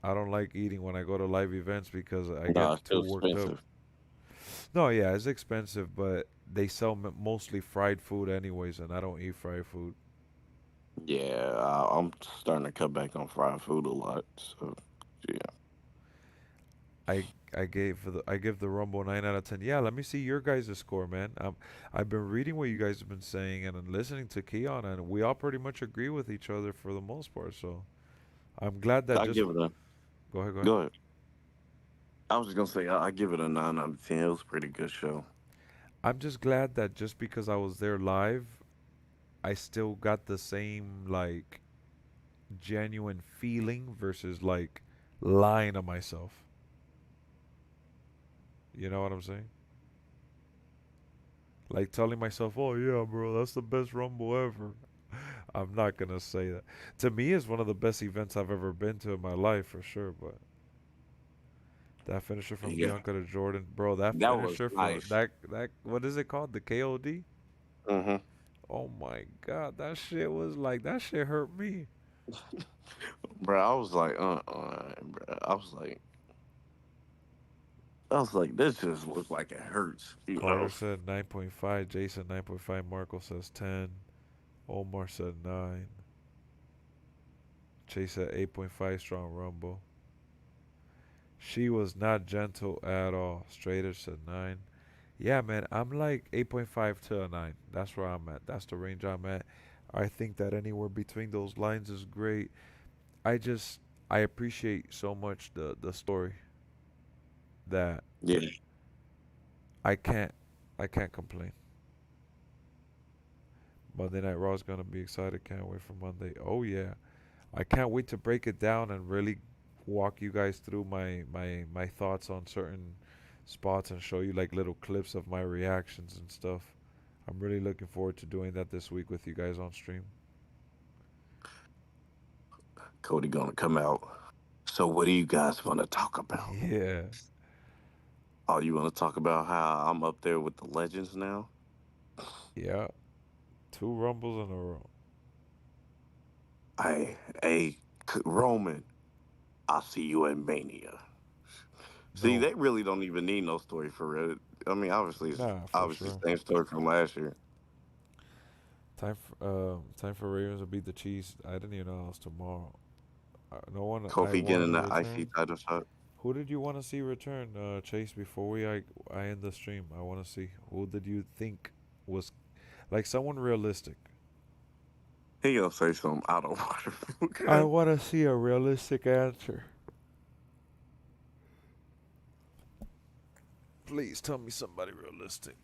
I don't like eating when I go to live events because I No, get it's too too worked up. expensive. No, yeah, it's expensive, but they sell mostly fried food anyways, and I don't eat fried food. Yeah, I'm starting to cut back on fried food a lot. So yeah, I I give the Rumble 9 out of 10. Yeah, let me see your guys' score, man. I've been reading what you guys have been saying and listening to Keon, and we all pretty much agree with each other for the most part. So I'm glad that I just give it a go ahead, go ahead. go ahead. I was just gonna say I give it a 9 out of 10. It was a pretty good show. I'm just glad that just because I was there live, I still got the same like genuine feeling versus like lying to myself. You know what I'm saying? Like telling myself, "Oh yeah, bro, that's the best Rumble ever." I'm not gonna say that. To me, it's one of the best events I've ever been to in my life for sure. But that finisher from Yeah, Bianca to Jordan, bro, that that was finisher for nice. that what is it called? The KOD? Hmm. Oh my god, that shit was like that shit hurt me. Bro, I was like, bro. I was like, this just looks like it hurts, you Carter know. said 9.5, Jason 9.5, Marco says 10, Omar said 9, Chase said 8.5, Strong Rumble. She was not gentle at all. Straighter said 9. Yeah, man, I'm like 8.5 to a 9. That's where I'm at. That's the range I'm at. I think that anywhere between those lines is great. I just I appreciate so much the story that Yeah, I can't I can't complain. Monday Night Raw is gonna be excited. Can't wait for Monday. Oh yeah, I can't wait to break it down and really walk you guys through my thoughts on certain spots and show you like little clips of my reactions and stuff. I'm really looking forward to doing that this week with you guys on stream. Cody gonna come out. So what do you guys want to talk about? Yeah, Oh, you want to talk about how I'm up there with the legends now? yeah. Two rumbles in a row. Hey, Roman, I'll see you at Mania. See, No, they really don't even need no story for real. I mean, obviously, it's nah, for obviously sure. same story from last year. Time for Ravens to beat the Chiefs. I didn't even know it was tomorrow. No one I Kofi wanted getting to the IC return. title shot. Who did you want to see return, Chase? Before I end the stream, I want to see who did you think was like someone realistic. He gonna say something out of I water. want to see a realistic answer. Please tell me somebody realistic.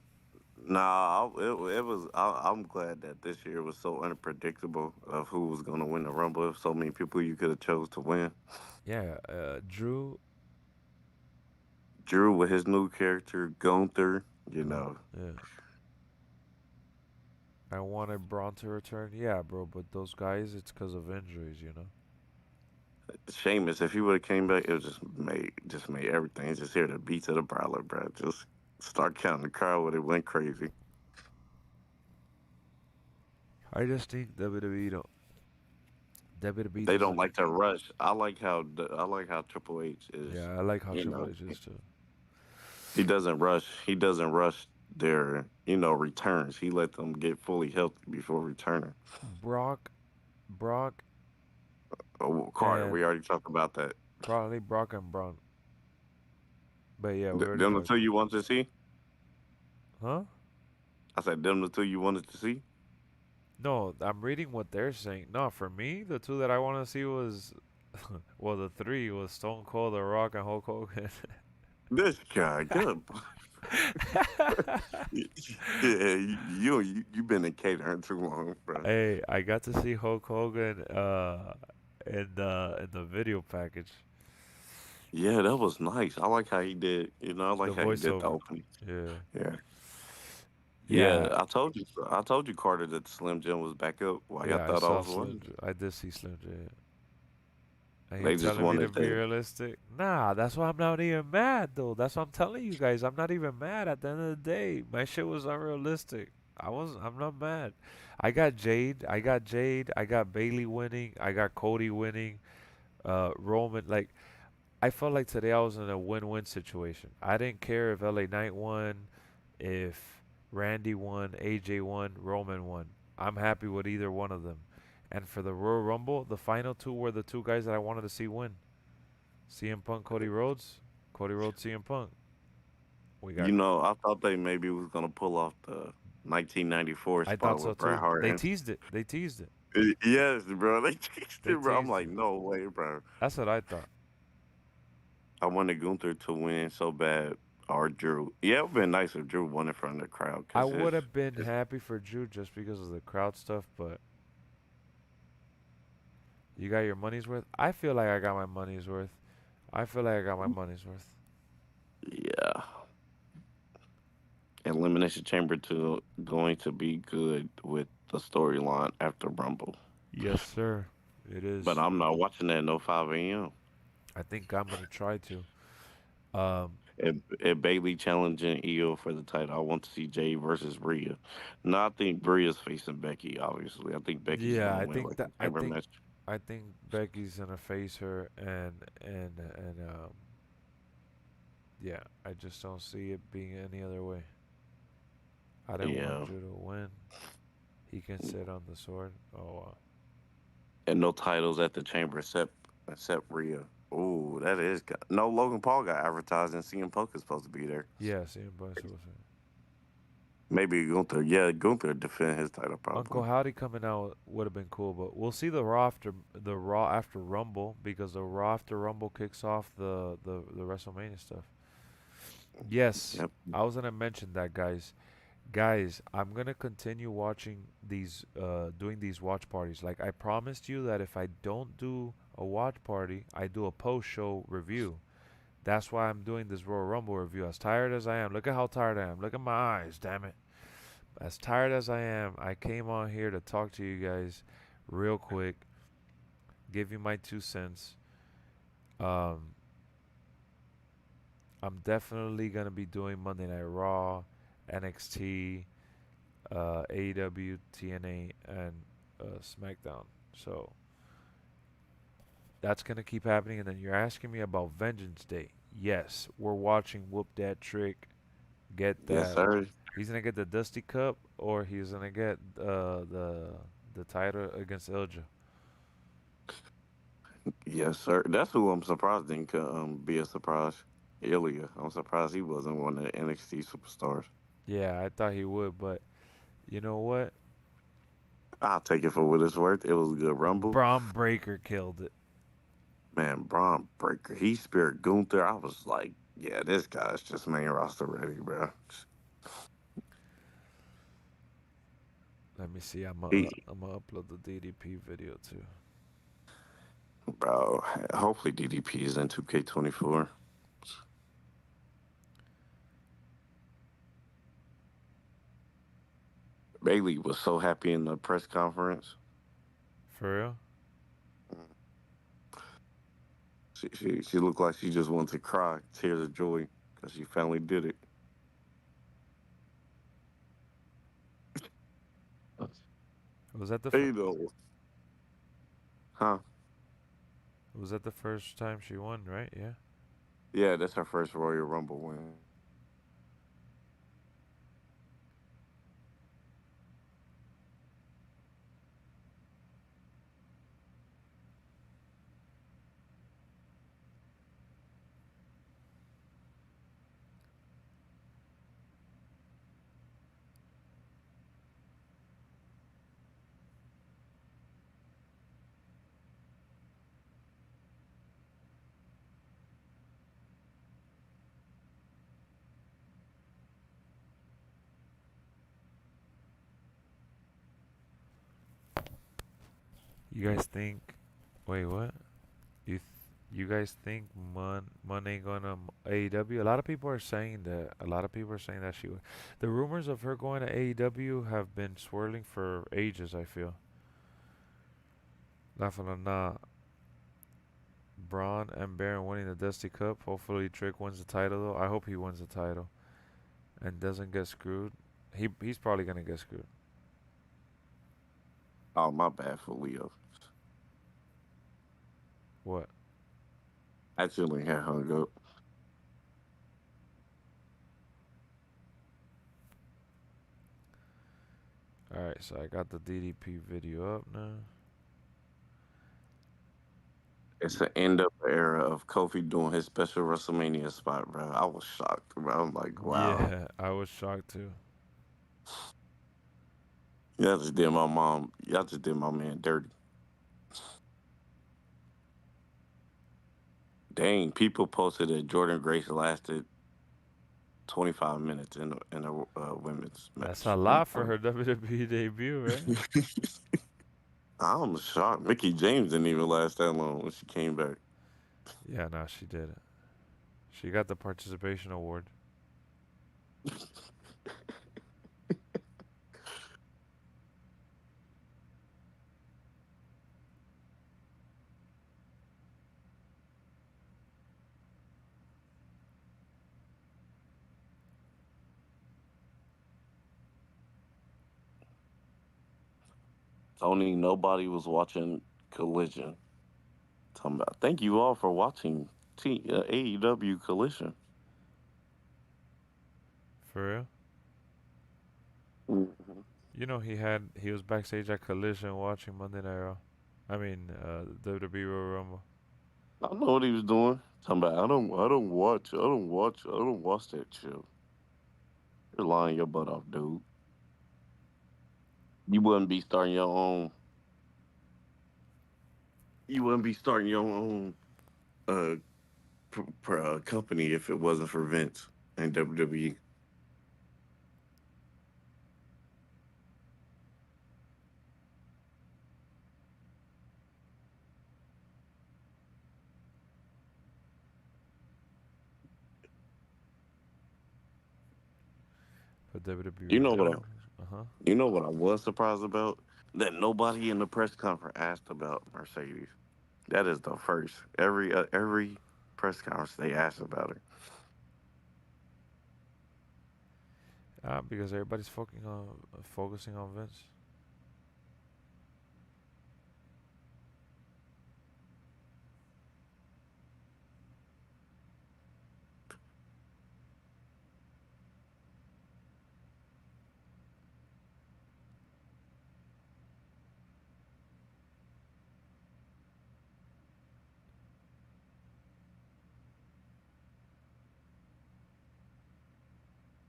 Nah, it was. I'm glad that this year was so unpredictable of who was gonna win the Rumble. So many people you could have chose to win. Yeah, Drew. Drew with his new character Gunther. You Go. know, Yeah, I wanted Braun to return. Yeah, bro, but those guys, it's because of injuries, you know. Sheamus. If he would have came back, it was just made everything. Just hear the beats of the brawler, bro. Just start counting the crowd when it went crazy. I just think WWE don't. WWE They don't doesn't. like to rush. I like how Triple H is. Yeah, I like how You Triple know, H is too. he doesn't rush. He doesn't rush their returns. He let them get fully healthy before returning. Brock, Oh, Carter, and we already talked about that. probably Brock and Braun. But yeah, we already Them the talked two about. you wanted to see? Huh? I said them the two you wanted to see. No, I'm reading what they're saying. No, for me, the two that I want to see was, well, the three was Stone Cold, The Rock, and Hulk Hogan. This guy, good. Yeah, you been in catering too long, bro. Hey, I got to see Hulk Hogan in the video package, Yeah, that was nice. I like how he did. I the like how he did the voiceover. opening. Yeah. Yeah, Yeah, Yeah, I told you, Carter, that the Slim Jim was back up. Why y'all yeah, I thought I saw was Slim. winning? I did see Slim J. And you're They just telling me to wanted be that. realistic? Nah, that's why I'm not even mad though. That's what I'm telling you guys. I'm not even mad at the end of the day. My shit was unrealistic. I'm not mad. I got Jade. I got Jade. I got Bailey winning. I got Cody winning. Roman. Like I felt like today I was in a win-win situation. I didn't care if LA Knight won, if Randy won, AJ won, Roman won. I'm happy with either one of them. And for the Royal Rumble, the final two were the two guys that I wanted to see win. CM Punk, Cody Rhodes. Cody Rhodes, CM Punk. We got. You know, I thought they maybe was gonna pull off the 1994 I thought spot so with Bret too. Hart. They teased it. They teased it. Yes, bro. They teased They it, bro. I'm teased like, it. no way, bro. That's what I thought. I wanted Gunther to win so bad, or Drew. Yeah, it would been nice if Drew won in front of the crowd, I cause would have been his happy for Drew just because of the crowd stuff, but you got your money's worth. I feel like I got my money's worth. I feel like I got my money's worth. yeah, Elimination Chamber to going to be good with the storyline after Rumble. Yes, sir. It But is. I'm not watching that no 5 a.m. I think I'm gonna try to. Um, If Bailey challenging Io for the title, I want to see Jay versus Rhea. No, I think Rhea's facing Becky. Obviously, I think Becky's yeah, gonna I win think like that. a chamber match. I think Becky's gonna face her, and yeah, I just don't see it being any other way. I didn't want Yeah, Drew to win. He can sit on the sword. Oh, and no titles at the chamber except Rhea. Oh, that is no Logan Paul got advertised and CM Punk is supposed to be there. yeah, CM Punk's was it. Maybe Gunther. Yeah, Gunther defend his title Uncle probably. Howdy coming out would have been cool, but we'll see the Raw after Rumble because the Raw after Rumble kicks off the WrestleMania stuff. Yes, Yep. I was gonna mention that, guys. Guys, I'm gonna continue watching doing these watch parties. Like I promised you that if I don't do a watch party, I do a post-show review. That's why I'm doing this Royal Rumble review. As tired as I am, look at how tired I am. Look at my eyes, damn it. As tired as I am, I came on here to talk to you guys real quick, give you my 2 cents. Um, I'm definitely gonna be doing Monday Night Raw, NXT, AEW, TNA, and SmackDown. So that's gonna keep happening. And then you're asking me about Vengeance Day. Yes, we're watching Whoop That Trick get Yes, that. sir. He's gonna get the Dusty Cup, or he's gonna get the title against Ilja. Yes, sir. That's who I'm surprised didn't be a surprise. Ilya. I'm surprised he wasn't one of the NXT superstars. Yeah, I thought he would, but you know what? I'll take it for what it's worth. It was a good rumble. Braun Breaker killed it. Man, Braun Breaker. He speared Gunther. I was like, yeah, this guy's just main roster ready, bro. Let me see. He, I'm gonna upload the DDP video too. bro, hopefully DDP is in 2K24. Bailey was so happy in the press conference. For real? She looked like she just wanted to cry, tears of joy, because she finally did it. Was that the You know, huh? was that the first time she won? Right? Yeah. Yeah, that's her first Royal Rumble win. You guys think? Wait, what? You guys think Mun ain't gonna AEW? A lot of people are saying that. A lot of people are saying that she. The rumors of her going to AEW have been swirling for ages. I feel. Not for nah. Braun and Baron winning the Dusty Cup. Hopefully Trick wins the title though. I hope he wins the title and doesn't get screwed. He's probably gonna get screwed. Oh, my bad for Leo. What? Accidentally had hung up. All right, so I got the DDP video up now. It's the end of the era of Kofi doing his special WrestleMania spot, bro. I was shocked, bro. I'm like, wow. Yeah, I was shocked too. Y'all just did my mom. Y'all just did my man dirty. Dang, people posted that Jordan Grace lasted 25 minutes in a women's That's a match. lot for her WWE debut, right? I'm shocked. Mickey James didn't even last that long when she came back. Yeah, no, she did it. She got the participation award. Tony, nobody was watching Collision. Talking about, thank you all for watching AEW Collision. For real? Mhm. You know he was backstage at Collision watching Monday Night Raw. I mean, WWE Royal Rumble. I know what he was doing. Talking about, I don't watch that show. You're lying your butt off, dude. You wouldn't be starting your own. You wouldn't be starting your own uh, company if it wasn't for Vince and WWE. For WWE You know what? Rumble. Uh huh. You know what I was surprised about? That nobody in the press conference asked about Mercedes. That is the first. Every press conference they asked about her. Because everybody's focusing on Vince.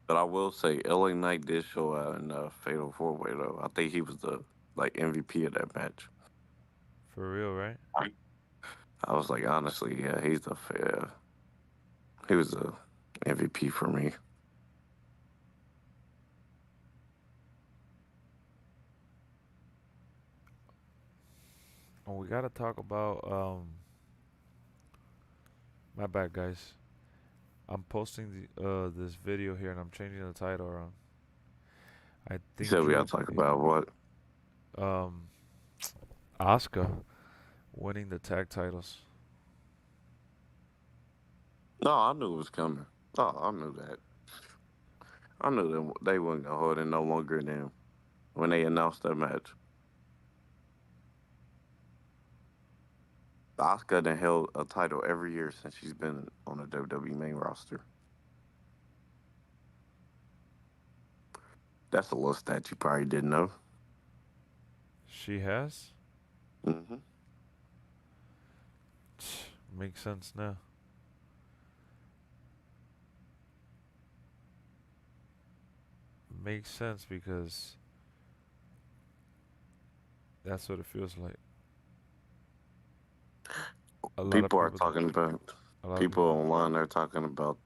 But I will say, LA Knight did show out in the Fatal Four Way though. I think he was the like MVP of that match. For real, right? I was like, honestly, yeah, he was the MVP for me. And we gotta talk about my bad guys. I'm posting this video here and I'm changing the title around. I He think said we Drew got to talk about what? um Asuka winning the tag titles. No, I knew it was coming. Oh, I knew that. I knew them. They weren't gonna hold it no longer than when they announced that match. Asuka done held a title every year since she's been on the WWE main roster. That's a little stat you probably didn't know. She has? Hmm. Makes sense now. Makes sense because that's what it feels like. A lot of People are people don't. talking about A lot of people people. online. They're talking about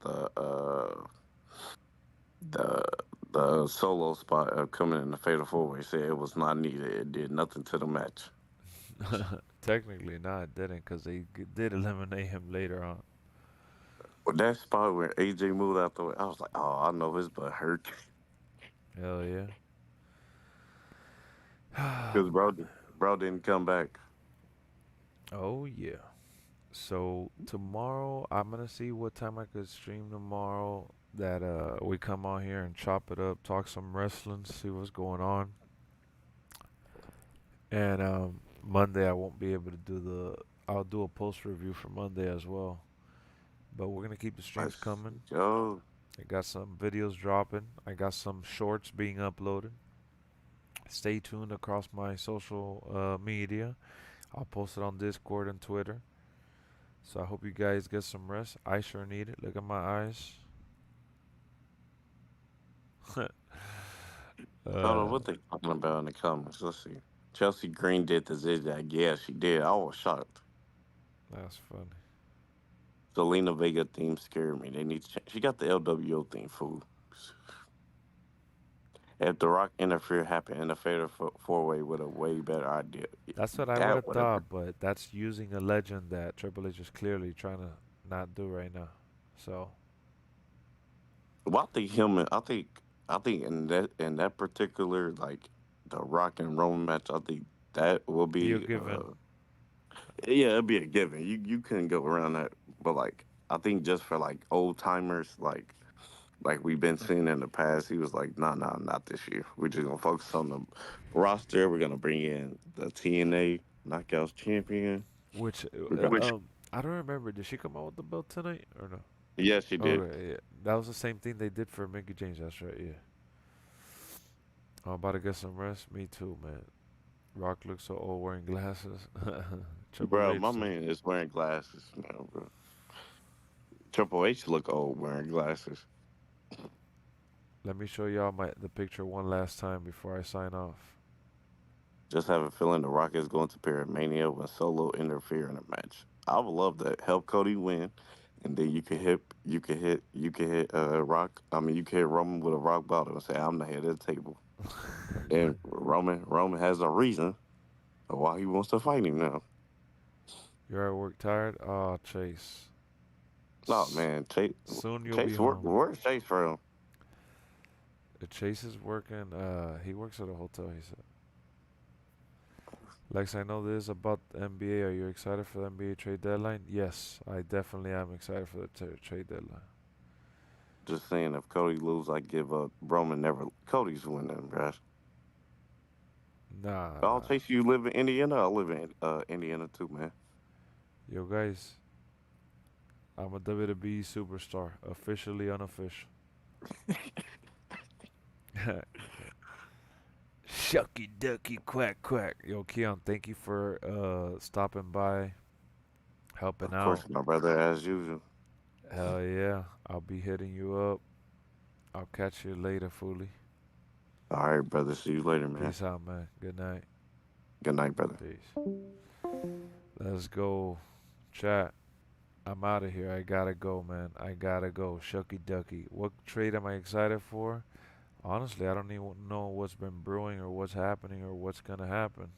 the solo spot of coming in the Fatal Four Way. Said it was not needed. It did nothing to the match. Technically, not, it didn't, because they did eliminate him later on. But that spot where AJ moved out the way, I was like, oh, I know his butt hurt. Hell yeah. Because bro didn't come back. Oh yeah. So tomorrow I'm gonna see what time I could stream tomorrow. That we come on here and chop it up, talk some wrestling, see what's going on. And Monday I won't be able to do the. I'll do a post review for Monday as well. But we're gonna keep the streams Let's coming. go. I got some videos dropping. I got some shorts being uploaded. Stay tuned across my social media. I'll post it on Discord and Twitter. So I hope you guys get some rest. I sure need it. Look at my eyes. Hold on, uh, what they talking about in the comments? Let's see. Chelsea Green did the zigzag. Yeah, she did. I was shocked. that's funny. Selena Vega theme scared me. They need to change. She got the LWO theme, fool. If The Rock interfered, happened in a fatal four way with a way better idea. That's what I would That have would have been. thought, but that's using a legend that Triple H is clearly trying to not do right now. So Well, I think him. I think in that particular like the Rock and Roman match, I think that will you're be. given. Yeah, it'd be a given. You couldn't go around that. But like, I think just for like old timers, like we've been seeing in the past, he was like, nah, nah, not this year. We're just gonna focus on the roster. We're gonna bring in the TNA Knockouts champion. Which Which I don't remember. Did she come out with the belt tonight or no? yes, she Oh did. yeah, that was the same thing they did for Mickey James. That's right. Yeah. I'm about to get some rest. Me too, man. Rock looks so old wearing glasses. Triple Bro, my H though. man is wearing glasses now, bro. Triple H look old wearing glasses. Let me show y'all the picture one last time before I sign off. Just have a feeling the Rock is going to pair Mania when Solo interfere in a match. I would love that. Help Cody win, and then you can hit Rock. I mean, you can hit Roman with a Rock bottom and say, "I'm the head of the table." And Roman has a reason of why he wants to fight him now. You're at work tired? Oh, Chase. No man, Soon you'll be Chase home. where's Chase from? Chase is working. He works at a hotel. He said. Lex, I know this about the NBA. Are you excited for the NBA trade deadline? Yes, I definitely am excited for the trade deadline. Just saying, if Cody lose, I give up. Roman never. Cody's winning, bruh. Nah, I'll nah. Chase. You live in Indiana. I live in Indiana too, man. Yo, guys, I'm a WWE superstar, officially unofficial. Shucky ducky quack quack. Yo, Keon, thank you for stopping by, helping Of course, out. my brother, as usual. Hell yeah, I'll be hitting you up. I'll catch you later, Foolie. All right, brother. See you later, man. Peace out, man. Good night. Good night, brother. Peace. Let's go, chat. I'm out of here. I gotta go, man. I gotta go. Shucky ducky. What trade am I excited for? Honestly, I don't even know what's been brewing or what's happening or what's gonna happen.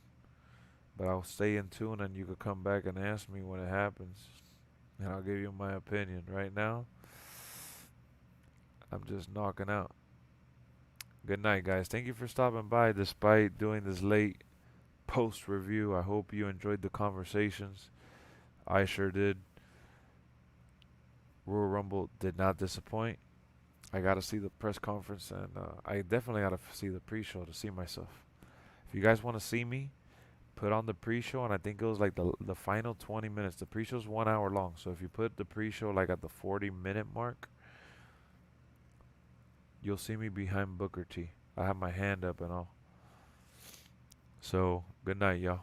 But I'll stay in tune and you could come back and ask me when it happens. And I'll give you my opinion. Right now, I'm just knocking out. Good night, guys. Thank you for stopping by despite doing this late post review. I hope you enjoyed the conversations. I sure did. Royal Rumble did not disappoint. I got to see the press conference and I definitely got to see the pre show to see myself. If you guys want to see me, put on the pre-show, and I think it was like the final 20 minutes. The pre-show's 1 hour long, so if you put the pre-show like at the 40-minute mark, you'll see me behind Booker T. I have my hand up and all. So good night, y'all.